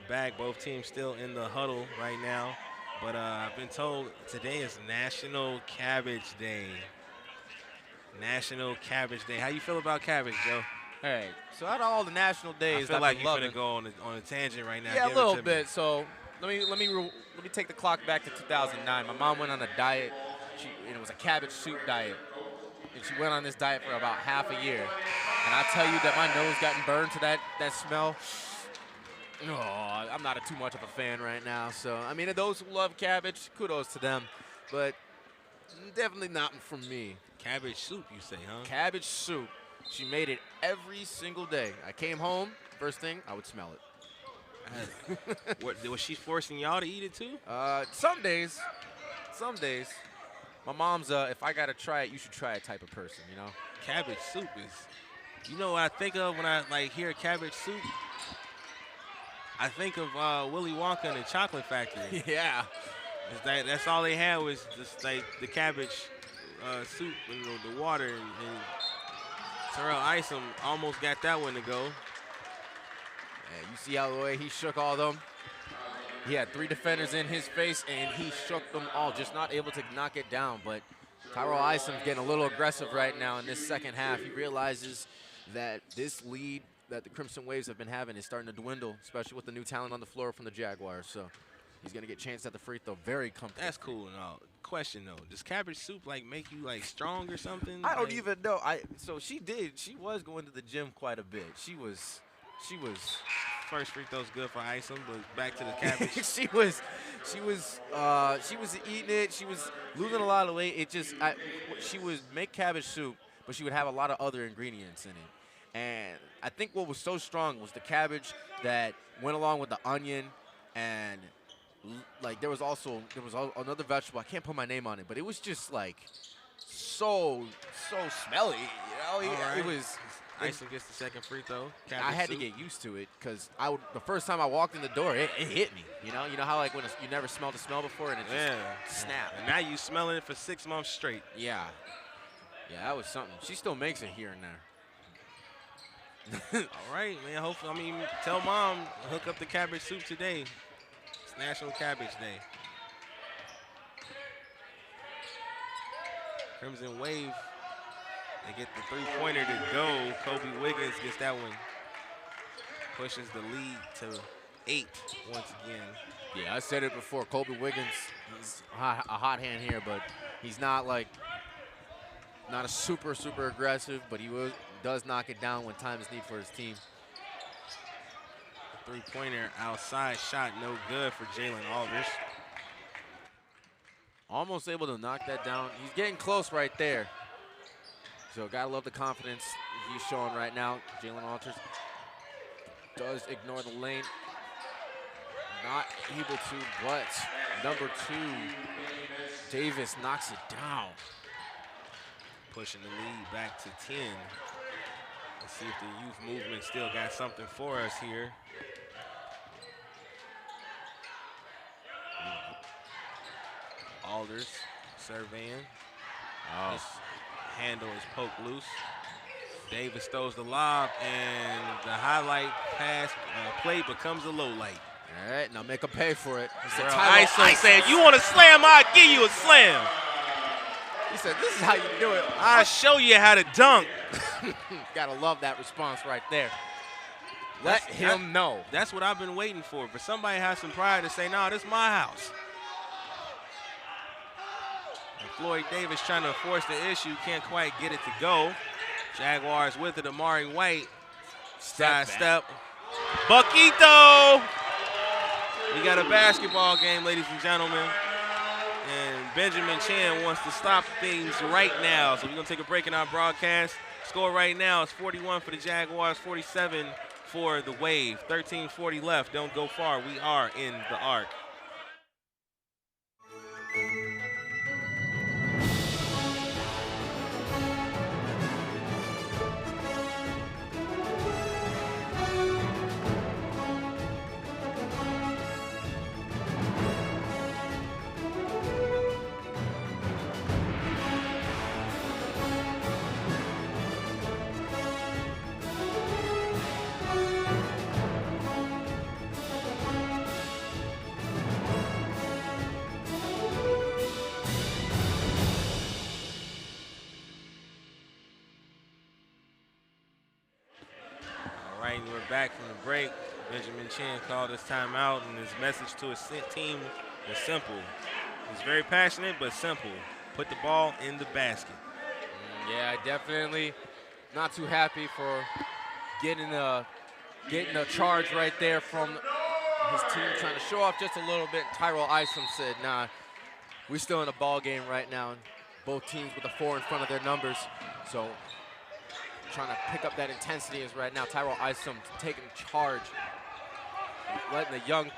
Back. Both teams still in the huddle right now, but I've been told today is National Cabbage Day. National Cabbage Day. How you feel about cabbage, Joe? Hey, so out of all the national days, I feel like you're gonna go on a tangent right now. Yeah, a little bit. So let me take the clock back to 2009. My mom went on a diet. And it was a cabbage soup diet, and she went on this diet for about half a year. And I tell you that my nose gotten burned to that smell. Oh, I'm not too much of a fan right now. So, I mean, those who love cabbage, kudos to them. But definitely not for me. Cabbage soup, you say, huh? Cabbage soup. She made it every single day. I came home, first thing, I would smell it. Was she forcing y'all to eat it too? Some days. Some days. My mom's, if I got to try it, you should try it type of person, you know? Cabbage soup is, you know what I think of when I hear cabbage soup? I think of Willy Wonka and the Chocolate Factory. Yeah. That's all they had was just like the cabbage soup and the water. And Terrell Isom almost got that one to go. Yeah, you see how the way he shook all them? He had 3 defenders in his face, and he shook them all, just not able to knock it down. But Tyrell Isom's getting a little aggressive right now in this second half. He realizes that this lead that the Crimson Waves have been having is starting to dwindle, especially with the new talent on the floor from the Jaguars. So he's going to get chanced at the free throw very comfortably. That's cool and all. Question, though. Does cabbage soup, like, make you, like, strong or something? I don't even know. So she did. She was going to the gym quite a bit. She was. First free throw's good for Isom, but back to the cabbage. she was eating it. She was losing a lot of weight. She would make cabbage soup, but she would have a lot of other ingredients in it. And I think what was so strong was the cabbage that went along with the onion, and like there was another vegetable. I can't put my name on it, but it was just like so smelly. You know, Right. it was. Isom gets the second free throw. I had to get used to it because the first time I walked in the door, it hit me. You know how like when you never smelled the smell before and it just snapped. And now you smelling it for 6 months straight. Yeah. Yeah, that was something. She still makes it here and there. All right, man. Hopefully, tell mom hook up the cabbage soup today. It's National Cabbage Day. Crimson Wave. They get the three-pointer to go. Kobe Wiggins gets that one. Pushes the lead to 8 once again. Yeah, I said it before. Kobe Wiggins, he's a hot hand here, but he's not not a super aggressive, but he does knock it down when time is needed for his team. The three-pointer outside shot, no good for Jalen Alders. Almost able to knock that down. He's getting close right there. So gotta love the confidence he's showing right now. Jalen Alders does ignore the lane. Not able to, but number 2, Davis knocks it down. Pushing the lead back to 10. Let's see if the youth movement still got something for us here. Alders surveying. Oh. His handle is poked loose. Davis throws the lob, and the highlight pass play becomes a low light. All right, now make him pay for it. He said, Isom said, "You want a slam? I'll give you a slam." He said, "This is how you do it. I'll show you how to dunk." Gotta love that response right there. Let him know. That's what I've been waiting for somebody to have some pride to say, "No, this is my house." And Floyd Davis trying to force the issue, can't quite get it to go. Jaguars with it, Amari White. Step. Buckito! We got a basketball game, ladies and gentlemen. And Benjamin Chan wants to stop things right now. So we're going to take a break in our broadcast. Score right now is 41 for the Jaguars, 47 for the Wave. 13:40 left. Don't go far. We are in the arc. We're back from the break. Benjamin Chan called his timeout, and his message to his team was simple. He's very passionate, but simple. Put the ball in the basket. Yeah, definitely not too happy for getting a charge right there from his team, trying to show off just a little bit. Tyrell Isom said, "Nah, we're still in a ball game right now." Both teams with a 4 in front of their numbers, so trying to pick up that intensity is right now. Tyrell Isom taking charge, letting the young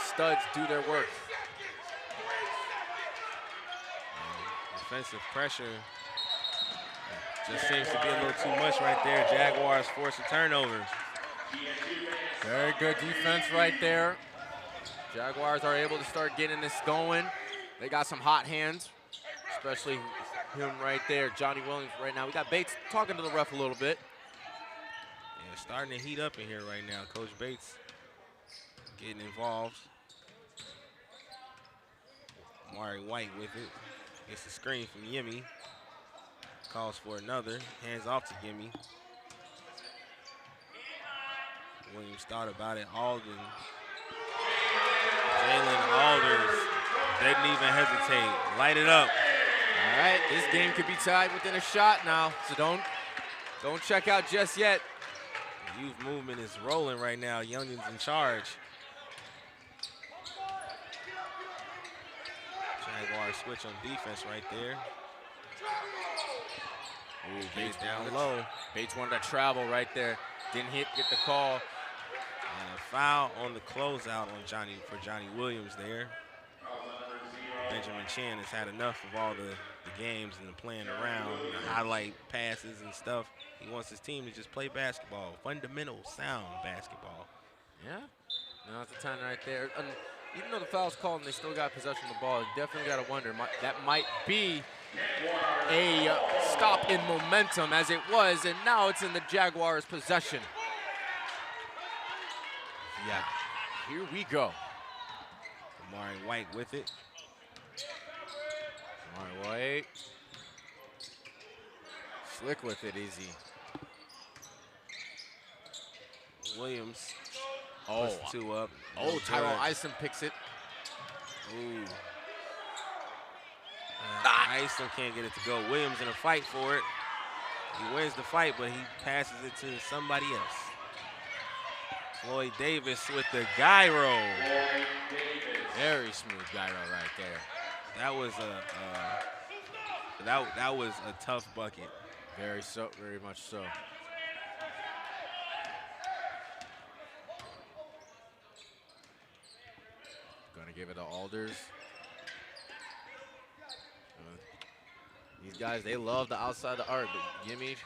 studs do their work. Defensive pressure just seems to be a little too much right there. Jaguars force a turnover. Very good defense right there. Jaguars are able to start getting this going. They got some hot hands, especially him right there, Johnny Williams right now. We got Bates talking to the ref a little bit. Yeah, starting to heat up in here right now. Coach Bates getting involved. Amari White with it. Gets the screen from Yemi. Calls for another. Hands off to Yemi. Williams thought about it. Alden. Jalen Alders didn't even hesitate. Light it up. All right, this game could be tied within a shot now, so don't check out just yet. The youth movement is rolling right now. Youngins in charge. Jaguars switch on defense right there. Ooh, Bates down low. Bates wanted to travel right there. Didn't get the call. And a foul on the closeout on Johnny Williams there. Benjamin Chan has had enough of all the games and playing around, highlight passes and stuff. He wants his team to just play basketball, fundamental, sound basketball. Yeah, no, it's a 10 right there. And even though the foul's called and they still got possession of the ball, you definitely got to wonder, that might be a stop in momentum as it was, and now it's in the Jaguars' possession. Yeah, here we go. Amari White with it. Amari White. Slick with it, easy. Williams. Oh, puts 2 up. Oh, Tyrell Isom picks it. Ooh. Isom can't get it to go. Williams in a fight for it. He wins the fight, but he passes it to somebody else. Floyd Davis with the gyro. Very smooth gyro right there. That was a tough bucket. Very much so. Gonna give it to Alders. These guys, they love the outside of the arc, but Gimmy's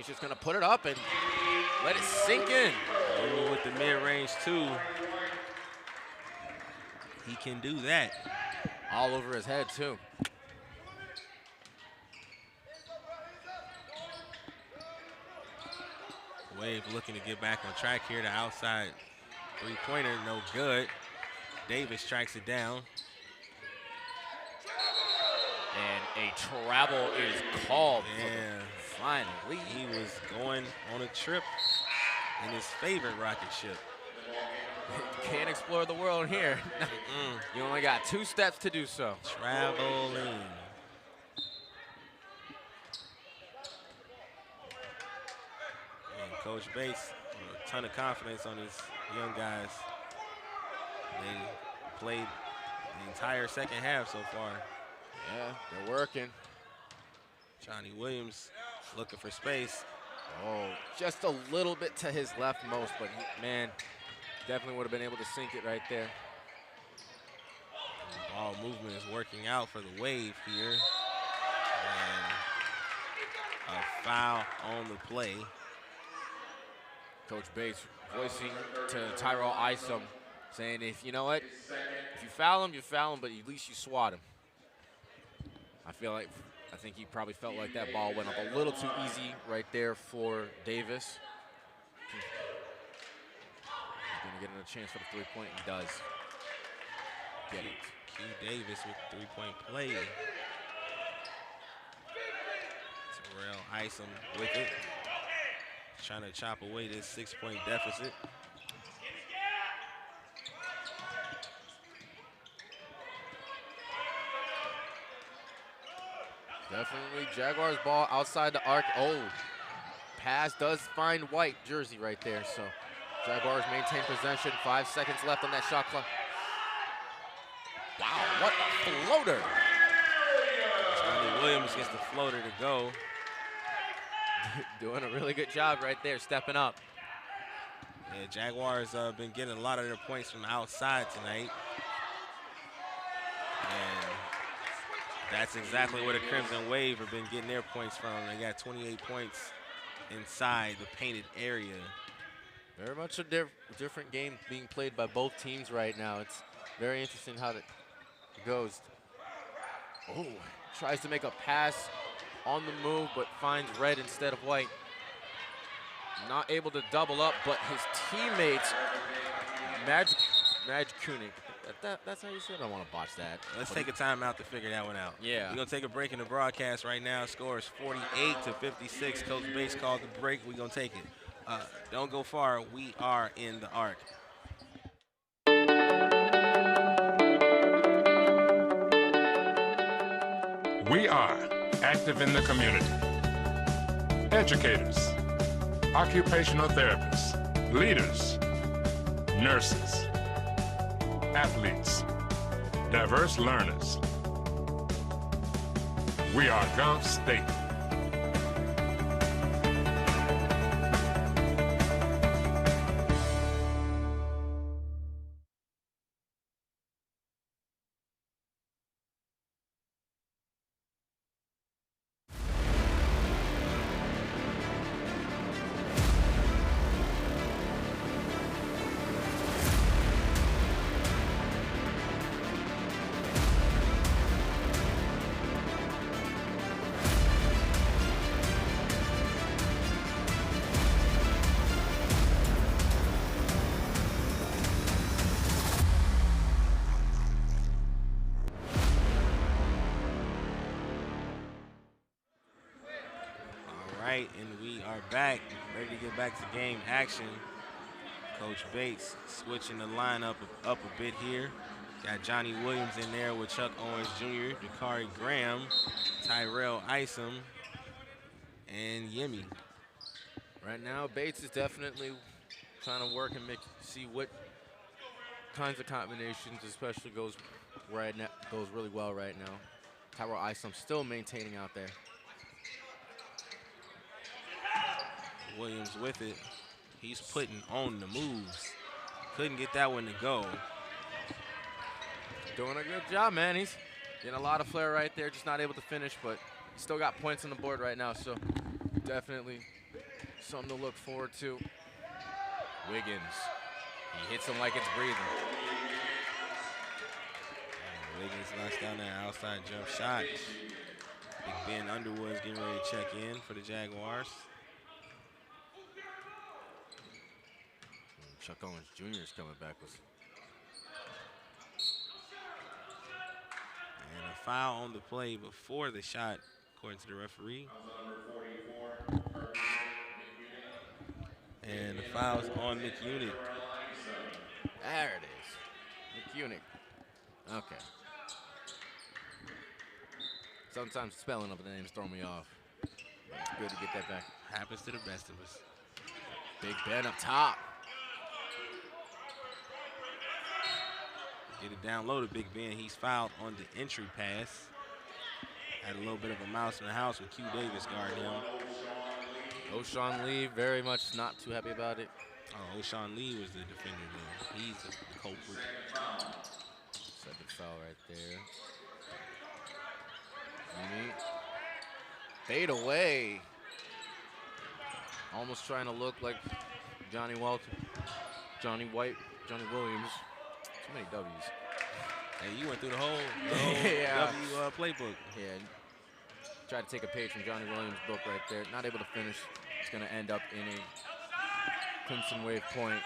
just gonna put it up and let it sink in. Ooh, with the mid-range too. He can do that. All over his head too. Wave looking to get back on track here. The outside three-pointer, no good. Davis tracks it down. And a travel is called. Yeah. Finally. He was going on a trip in his favorite rocket ship. Can't explore the world here. You only got 2 steps to do so. Traveling. And Coach Bates, a ton of confidence on his young guys. They played the entire second half so far. Yeah, they're working. Johnny Williams looking for space. Oh, just a little bit to his leftmost, but man, definitely would have been able to sink it right there. Ball movement is working out for the Wave here. And a foul on the play. Coach Bates voicing to Tyrell Isom, saying, if you know what, if you foul him, but at least you swat him. I think he probably felt like that ball went up a little too easy right there for Davis. He's gonna get a chance for the 3-point, he does. Get it. Q Davis with 3-point play. Terrell Isom with it. Trying to chop away this 6-point deficit. Definitely Jaguars ball outside the arc. Oh, pass does find White jersey right there. So Jaguars maintain possession. 5 seconds left on that shot clock. Wow, what a floater. Johnny Williams gets the floater to go. Doing a really good job right there, stepping up. Yeah, Jaguars been getting a lot of their points from outside tonight. And that's exactly where the Crimson Wave have been getting their points from. They got 28 points inside the painted area. Very much a different game being played by both teams right now. It's very interesting how it goes. Oh, tries to make a pass on the move, but finds Red instead of White. Not able to double up, but his teammates, Magic Kunig. That's how you said. I don't want to botch that. Let's take a timeout to figure that one out. Yeah. We're going to take a break in the broadcast right now. Score is 48-56. Coach Bates called the break. We're going to take it. Don't go far. We are in the arc. We are active in the community. Educators, occupational therapists, leaders, nurses, athletes, diverse learners. We are Gulf State. right, and we are back, ready to get back to game action. Coach Bates switching the lineup up a bit here. Got Johnny Williams in there with Chuck Owens Jr., Dakari Graham, Tyrell Isom, and Yemi. Right now, Bates is definitely trying to work and see what kinds of combinations, especially goes really well right now. Tyrell Isom still maintaining out there. Williams with it. He's putting on the moves. Couldn't get that one to go. Doing a good job, man. He's getting a lot of flair right there, just not able to finish, but he's still got points on the board right now, so definitely something to look forward to. Wiggins, he hits him like it's breathing. And Wiggins knocks down that outside jump shot. Big Ben Underwood's getting ready to check in for the Jaguars. Chuck Owens Jr. is coming back with. And a foul on the play before the shot, according to the referee. And the foul's on McUnick. There it is. McUnick. Okay. Sometimes spelling of the names throw me off. It's good to get that back. Happens to the best of us. Big Ben up top. Get it down low to Big Ben. He's fouled on the entry pass. Had a little bit of a mouse in the house with Q Davis guarding him. O'Shawn Lee very much not too happy about it. Oh, O'Shawn Lee was the defender there. He's the culprit. Second foul right there. Fade away. Almost trying to look like Johnny Williams. Too many W's. Hey, you went through the whole yeah. W playbook. Yeah. Tried to take a page from Johnny Williams' book right there. Not able to finish. It's going to end up in a Crimson Wave point.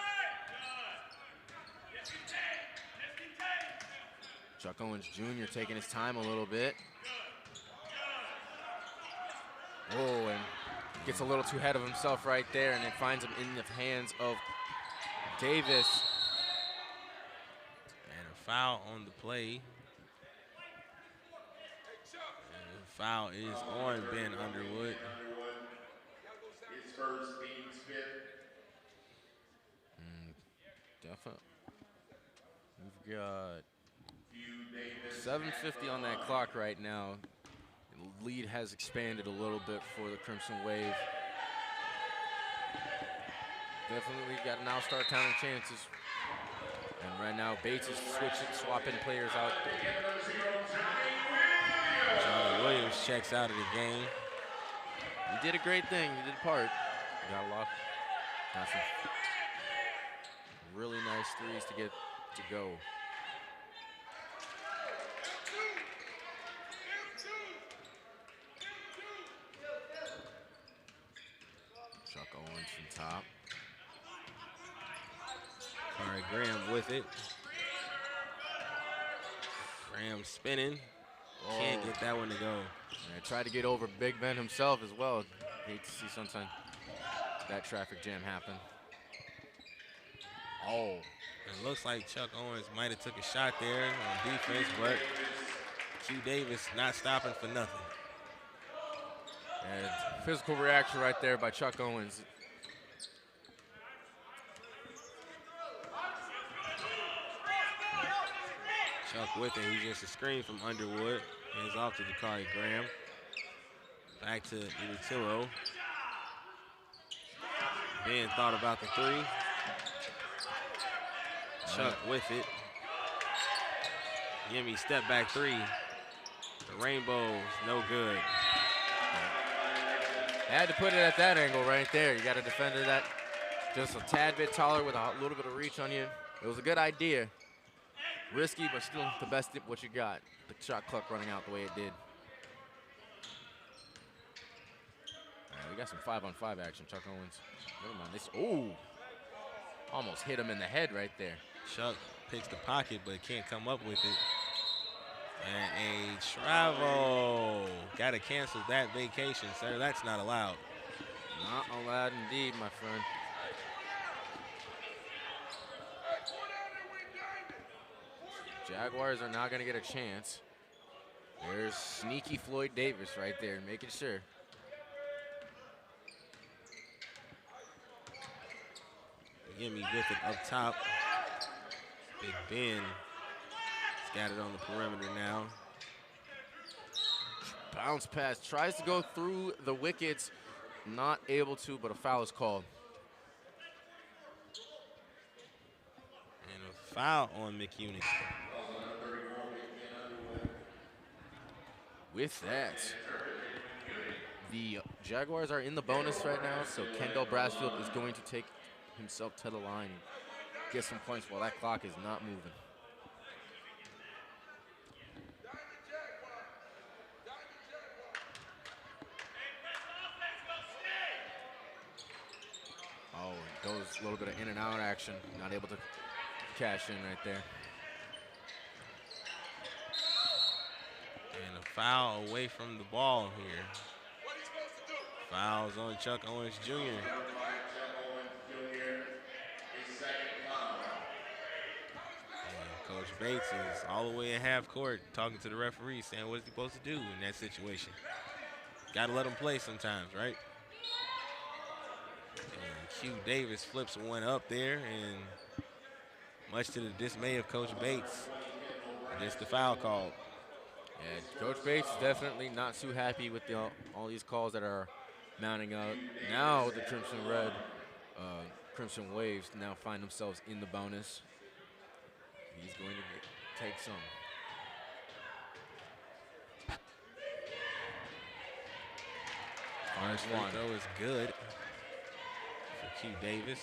Chuck Owens Jr. taking his time a little bit. Oh, and gets a little too ahead of himself right there, and it finds him in the hands of Davis. And a foul on the play. And the foul is on Ben Underwood. Definitely. We've got 7:50 on that clock right now. The lead has expanded a little bit for the Crimson Wave. Definitely got now start counting chances. And right now Bates is swapping players out. Johnny Williams checks out of the game. He did a great thing. He did part. Got a lot. Got some really nice threes to get to go. Chuck Owens from top. Dakari Graham with it. Graham spinning. Can't get that one to go. Yeah, tried to get over Big Ben himself as well. Hate to see sometimes that traffic jam happen. Oh. It looks like Chuck Owens might have took a shot there on defense, but Q Davis not stopping for nothing. And physical reaction right there by Chuck Owens. Chuck with it. He's just a screen from Underwood. Hands off to Dakari Graham. Back to Inutillo. Ben thought about the three. Chuck with it. Yemi step back three. The rainbow's no good. Had to put it at that angle right there. You got a defender that just a tad bit taller with a little bit of reach on you. It was a good idea. Risky, but still the best what you got. The shot clock running out the way it did. All right, we got some 5-on-5 action. Chuck Owens. Never mind this. Ooh. Almost hit him in the head right there. Chuck picks the pocket, but can't come up with it. And a travel. Got to cancel that vacation, sir. That's not allowed. Not allowed indeed, my friend. Jaguars are not going to get a chance. There's sneaky Floyd Davis right there, making sure. Gimme with it up top. Big Ben has got it on the perimeter now. Bounce pass, tries to go through the wickets. Not able to, but a foul is called. And a foul on McCunick. With that, the Jaguars are in the bonus right now, so Kendall Brasfield is going to take himself to the line and get some points while that clock is not moving. Oh, it goes a little bit of in and out action. Not able to cash in right there. And a foul away from the ball here. Fouls on Chuck Owens Jr. And Coach Bates is all the way at half court talking to the referee saying what is he supposed to do in that situation. Got to let him play sometimes, right? And Q Davis flips one up there, and much to the dismay of Coach Bates, gets the foul called. Yeah, Coach Bates is definitely not too happy with all these calls that are mounting up. Now the Crimson Waves now find themselves in the bonus. He's going to take some. First free throw is good for Q Davis.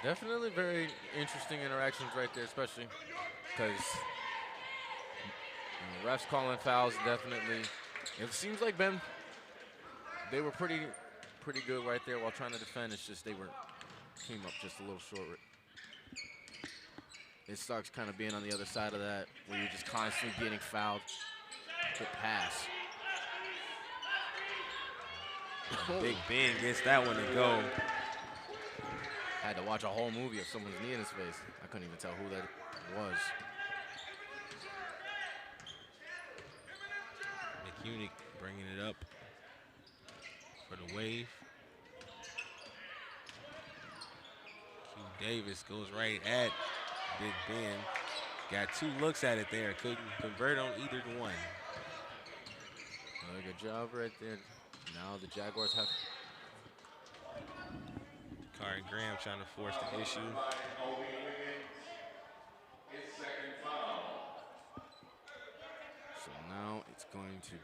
Definitely very interesting interactions right there, especially because refs calling fouls. Definitely, it seems like they were pretty good right there while trying to defend. It's just came up just a little short. It sucks kind of being on the other side of that, where you're just constantly getting fouled. Good pass. Big Ben gets that one to go. Had to watch a whole movie of someone's knee in his face. I couldn't even tell who that was. McCunick bringing it up for the Wave. Q Davis goes right at Big Ben. Got two looks at it there. Couldn't convert on either one. Another good job right there. Now the Jaguars have... Kari Graham trying to force the issue. So now it's going to be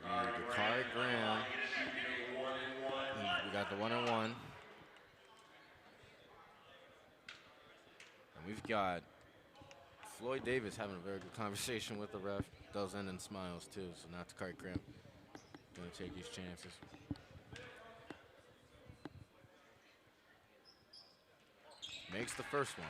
Kari Graham. We got the 1-on-1. And we've got Floyd Davis having a very good conversation with the ref. Does end in smiles too, so now Kari Graham going to take his chances. Makes the first one.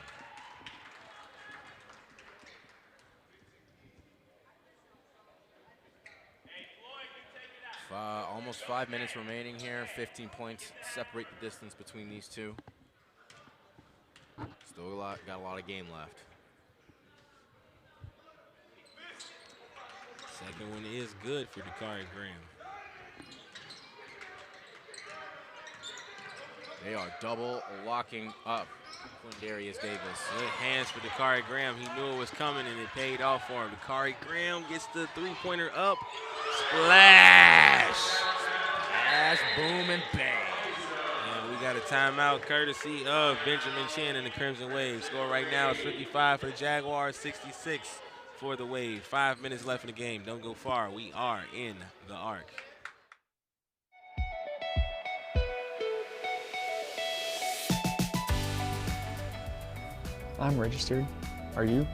Almost 5 minutes remaining here. 15 points separate the distance between these two. Still got a lot of game left. Second one is good for Dakari Graham. They are double locking up Quindarius Davis. Good hands for Dakari Graham. He knew it was coming and it paid off for him. Dakari Graham gets the three-pointer up. Splash! Splash, boom, and bang. And we got a timeout courtesy of Benjamin Chin and the Crimson Wave. Score right now is 55 for the Jaguars, 66 for the Wave. 5 minutes left in the game. Don't go far. We are in the arc. I'm registered. Are you?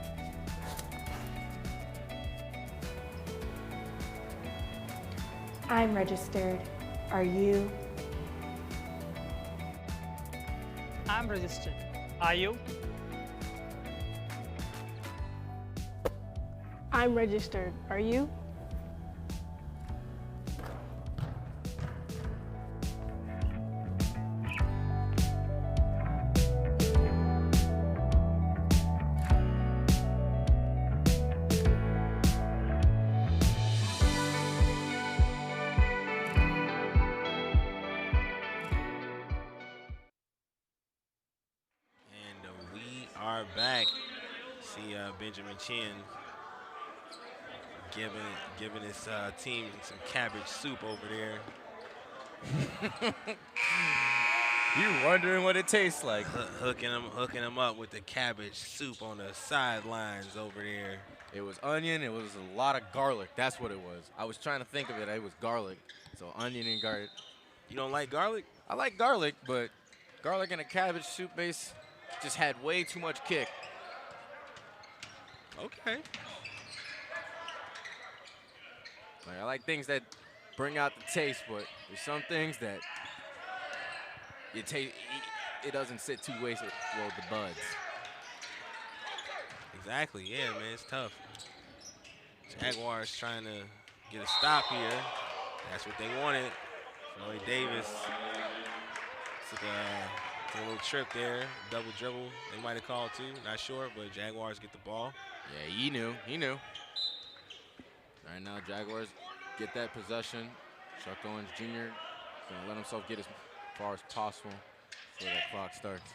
I'm registered. Are you? I'm registered. Are you? I'm registered. Are you? are back. See Benjamin Chin giving his team some cabbage soup over there. You wondering what it tastes like? Hooking him up with the cabbage soup on the sidelines over there. It was onion. It was a lot of garlic. That's what it was. I was trying to think of it. It was garlic. So onion and garlic. You don't like garlic? I like garlic, but garlic and a cabbage soup base just had way too much kick. Okay. Like, I like things that bring out the taste, but there's some things that it doesn't sit too well with the buds. Exactly. Yeah, man, it's tough. Jaguars trying to get a stop here. That's what they wanted. Floyd Davis took a little trip there, double dribble. They might have called too, not sure, but Jaguars get the ball. Yeah, he knew. Right now, Jaguars get that possession. Chuck Owens Jr. gonna let himself get as far as possible before that clock starts.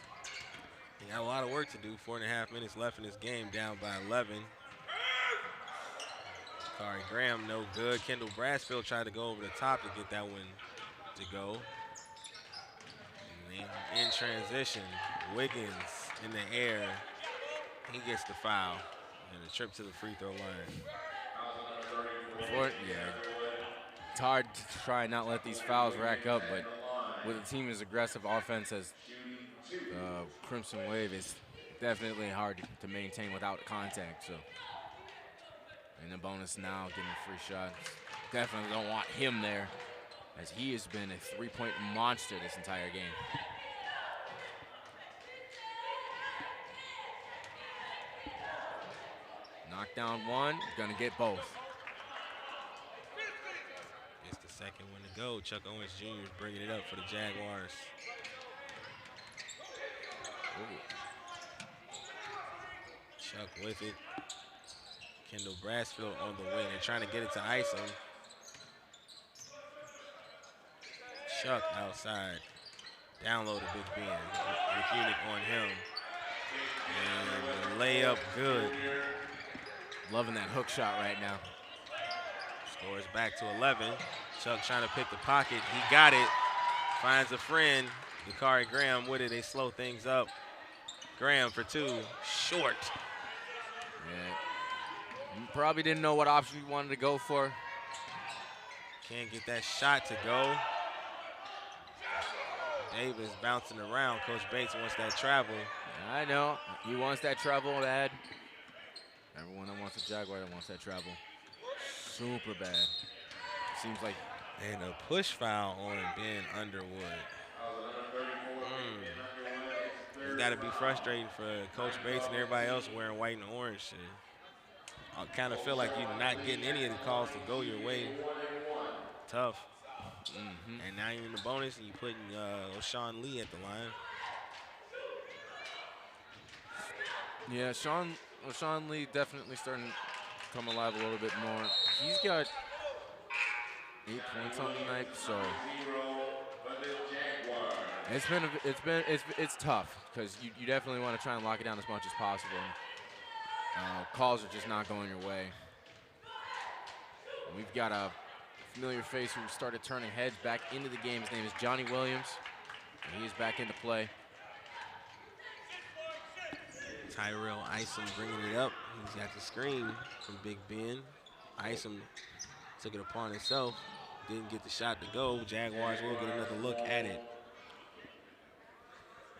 He got a lot of work to do. 4.5 minutes left in this game, down by 11. Kari Graham, no good. Kendall Brassfield tried to go over the top to get that one to go. And then in transition, Wiggins in the air. He gets the foul and a trip to the free throw line. It's hard to try and not let these fouls rack up, but with a team as aggressive offense as Crimson Wave, is definitely hard to maintain without contact. So, and the bonus now, getting a free shot. Definitely don't want him there, as he has been a three-point monster this entire game. Knock down one, gonna get both. It's the second one to go. Chuck Owens Jr. is bringing it up for the Jaguars. Ooh. Chuck with it. Kendall Brassfield on the wing. They're trying to get it to Isom. Chuck outside. Down low to Big Ben. McUnick on him. And the layup good. Loving that hook shot right now. Scores back to 11. Chuck trying to pick the pocket. He got it. Finds a friend. Dakari Graham with it. They slow things up. Graham for two. Short. Yeah. Probably didn't know what option he wanted to go for. Can't get that shot to go. Davis bouncing around. Coach Bates wants that travel. I know. He wants that travel bad. Everyone that wants a Jaguar that wants that travel. Super bad. Seems like. And a push foul on Ben Underwood. It's got to be frustrating for Coach Bates and everybody else wearing white and orange. I kind of feel like you're not getting any of the calls to go your way. Tough. And now you're in the bonus and you're putting O'Shawn Lee at the line. Yeah, O'Shawn Lee definitely starting to come alive a little bit more. He's got 8 points on the night, so it's tough because you definitely want to try and lock it down as much as possible. Calls are just not going your way. We've got a familiar face who started turning heads back into the game. His name is Johnny Williams, and he is back into play. Tyrell Isom bringing it up. He's got the screen from Big Ben. Isom took it upon himself. Didn't get the shot to go. Jaguars will get another look at it.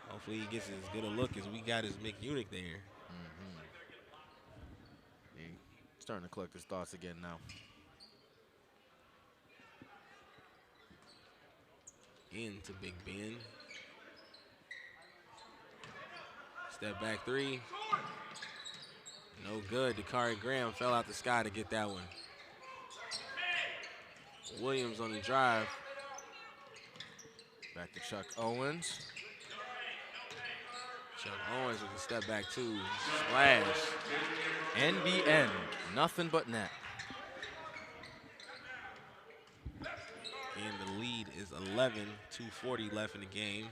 Hopefully he gets as good a look as we got as McUnick there. He's starting to collect his thoughts again now. Into Big Ben. Step back three. No good. Dakari Graham fell out the sky to get that one. Williams on the drive. Back to Chuck Owens. Chuck Owens with a step back two. Splash. NBN. Nothing but net. And the lead is 11, 2:40 left in the game.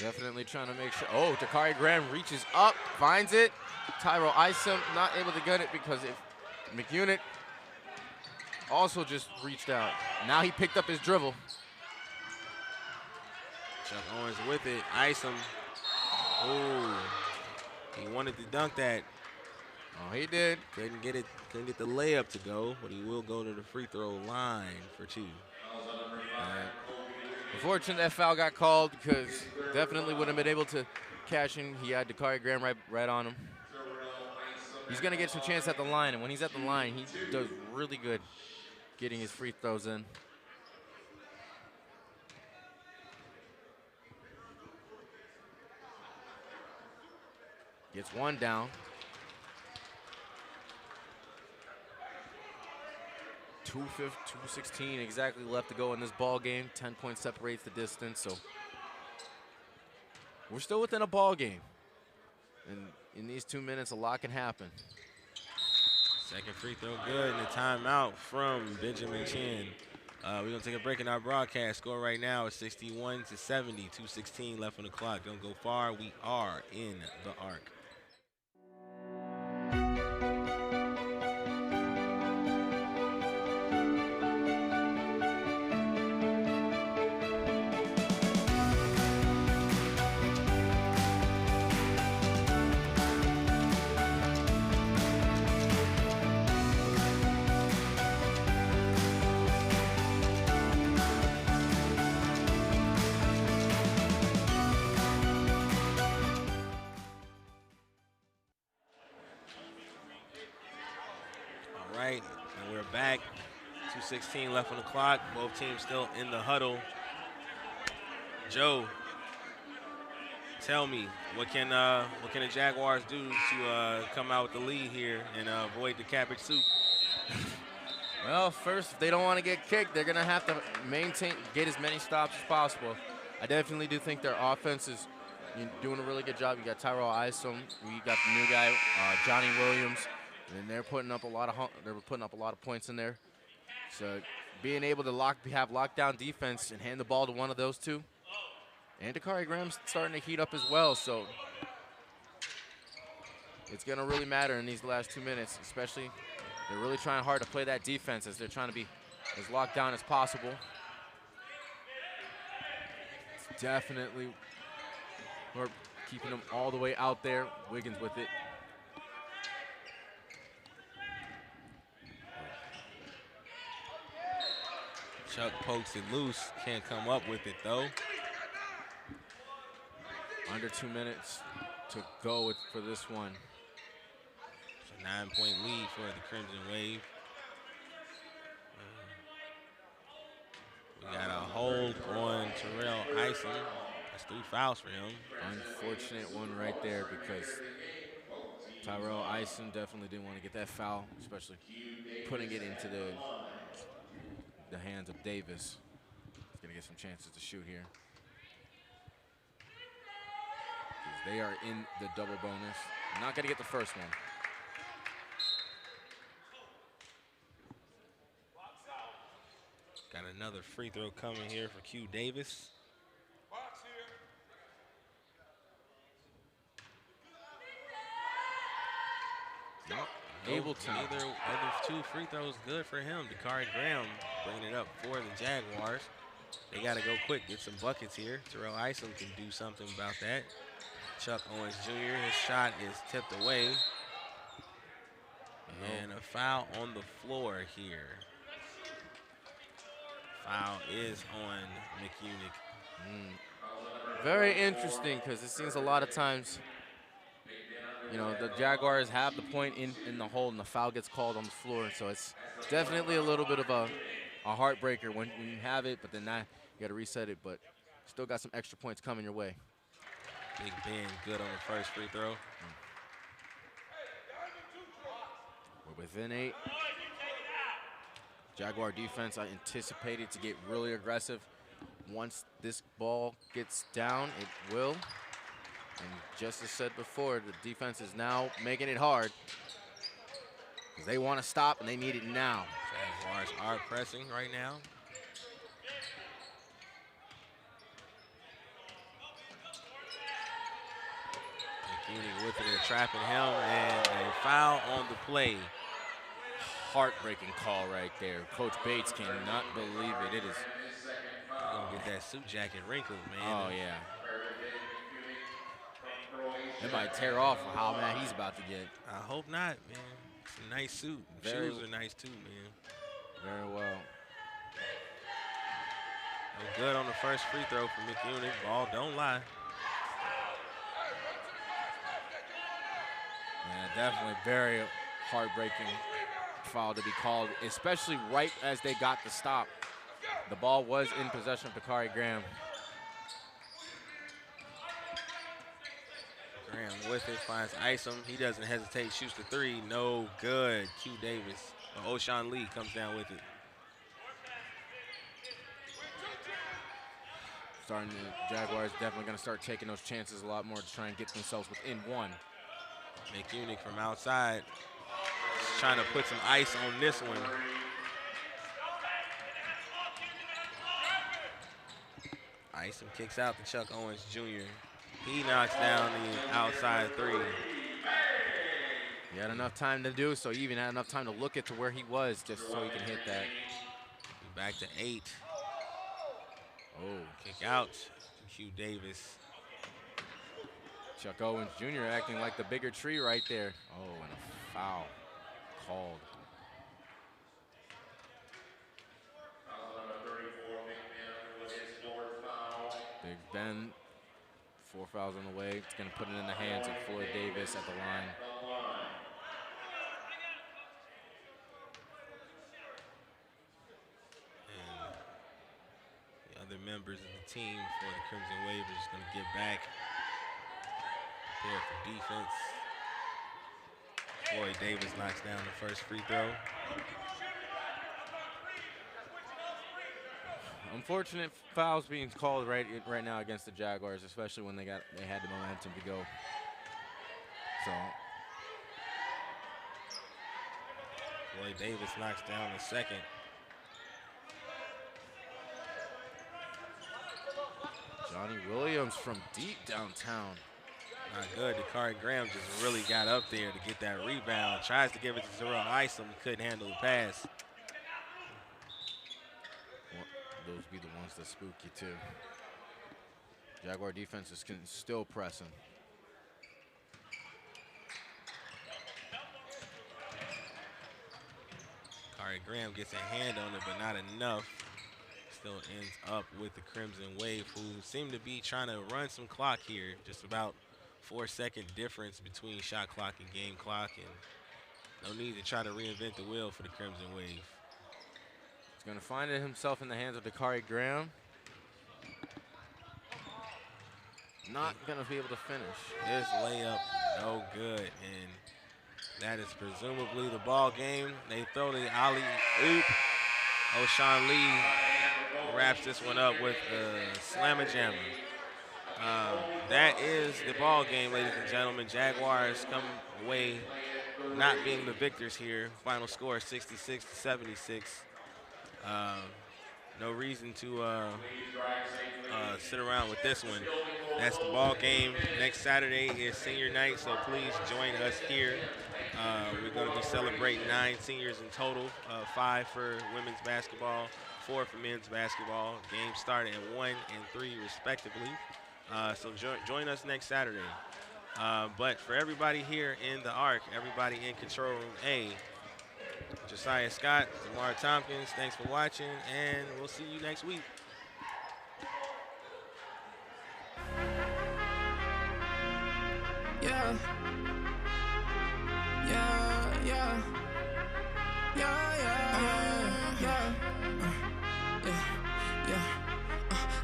Definitely trying to make sure. Oh, Dakari Graham reaches up, finds it. Tyrell Isom not able to get it because if McUnit also just reached out. Now he picked up his dribble. Chuck Owens with it. Isom. Ooh. He wanted to dunk that. Oh, he did. Couldn't get it. Couldn't get the layup to go, but he will go to the free throw line for 2. Unfortunate that foul got called because definitely would have been able to cash in. He had Dakari Graham right on him. He's going to get some chance at the line, and when he's at the line, he does really good getting his free throws in. Gets one down. 2:16 exactly left to go in this ball game. 10 points separates the distance, so we're still within a ball game. And in these 2 minutes, a lot can happen. Second free throw good, and a timeout from Benjamin Chin. We're going to take a break in our broadcast. Score right now is 61-70, 2:16 left on the clock. Don't go far. We are in the arc. And we're back. 2:16 left on the clock. Both teams still in the huddle. Joe, tell me, what can the Jaguars do to come out with the lead here and avoid the cabbage soup? Well, first, if they don't want to get kicked, they're going to have to get as many stops as possible. I definitely do think their offense is doing a really good job. You got Tyrell Isom, we got the new guy, Johnny Williams. And they're putting up a lot of points in there. So being able to have lockdown defense and hand the ball to one of those two. And Dakari Graham's starting to heat up as well. So it's going to really matter in these last 2 minutes, especially they're really trying hard to play that defense as they're trying to be as locked down as possible. It's definitely, we're keeping them all the way out there. Wiggins with it. Chuck pokes it loose, can't come up with it though. Under 2 minutes to go for this one. It's a 9-point lead for the Crimson Wave. We got a hold on Tyrell Isom. That's 3 fouls for him. Unfortunate one right there because Tyrell Isom definitely didn't want to get that foul, especially putting it into the hands of Davis. He's going to get some chances to shoot here. They are in the double bonus. Not going to get the first one. Got another free throw coming here for Q Davis. Nope. Able to. Either other 2 free throws good for him. Dakari Graham bringing it up for the Jaguars. They got to go quick, get some buckets here. Tyrell Isom can do something about that. Chuck Owens Jr., his shot is tipped away. And a foul on the floor here. Foul is on McUnit. Very interesting because it seems a lot of times, you know, the Jaguars have the point in the hole and the foul gets called on the floor. So it's definitely a little bit of a heartbreaker when you have it, but then you got to reset it. But still got some extra points coming your way. Big Ben good on the first free throw. We're within 8. Jaguar defense, I anticipated to get really aggressive. Once this ball gets down, it will. And just as said before, the defense is now making it hard. Because they want to stop and they need it now. Jaguars are pressing right now. McUnick with it and trapping him, and a foul on the play. Heartbreaking call right there. Coach Bates cannot believe it. It is. Gonna get that suit jacket wrinkled, man. Oh, yeah. It might tear off how mad he's about to get. I hope not, man. It's a nice suit. Shoes are nice too, man. Very well. No good on the first free throw for McUnick. Ball don't lie. Yeah, definitely very heartbreaking foul to be called, especially right as they got the stop. The ball was in possession of Dakari Graham. Graham with it, finds Isom. He doesn't hesitate, shoots the three. No good. Q Davis, or O'Shawn Lee comes down with it. The Jaguars definitely going to start taking those chances a lot more to try and get themselves within one. McUnick from outside, trying to put some ice on this one. Isom kicks out to Chuck Owens Jr. He knocks down the outside three. He had enough time to do so. He even had enough time to look at to where he was just so he can hit that. Back to 8. Oh, kick out to Q Davis. Chuck Owens Jr. acting like the bigger tree right there. Oh, and a foul called. Big Ben, 4 fouls on the way. It's going to put it in the hands of Floyd Davis at the line. And the other members of the team for the Crimson Wave are just going to get back, prepare for defense. Floyd Davis knocks down the first free throw. Unfortunate fouls being called right now against the Jaguars, especially when they had the momentum to go. So Floyd Davis knocks down the second. Johnny Williams from deep downtown. Not good. Dakari Graham just really got up there to get that rebound. Tries to give it to Terrell Isom. Couldn't handle the pass. Those be the ones that spook you too. Jaguar defense is still pressing. Dakari Graham gets a hand on it, but not enough. Still ends up with the Crimson Wave, who seem to be trying to run some clock here. Just about 4-second difference between shot clock and game clock, and no need to try to reinvent the wheel for the Crimson Wave. He's going to find it himself in the hands of Dakari Graham. Not going to be able to finish. This layup, no good, and that is presumably the ball game. They throw the alley-oop. O'Shawn Lee wraps this one up with a slammer-jammer. That is the ball game, ladies and gentlemen. Jaguars come away not being the victors here. Final score 66-76. No reason to sit around with this one. That's the ball game. Next Saturday is senior night, so please join us here. We're going to be celebrating 9 seniors in total, 5 for women's basketball, 4 for men's basketball. Games start at 1 and 3 respectively. So join us next Saturday. But for everybody here in the ARC, everybody in Control Room A, Josiah Scott, Zamar Tompkins, thanks for watching, and we'll see you next week. Yeah. Yeah, yeah. Yeah, yeah, yeah.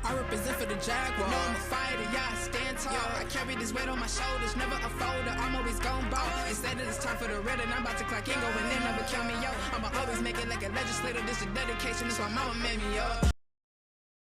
I represent for the Jaguar. No, I'm a fighter, yeah, I stand tall. I carry this weight on my shoulders, never a folder. I'm always gon' ball. Instead of it's time for the red, and I'm about to clock in, going in, never count me out. I'ma always make it like a legislator. This is dedication, this why mama made me up.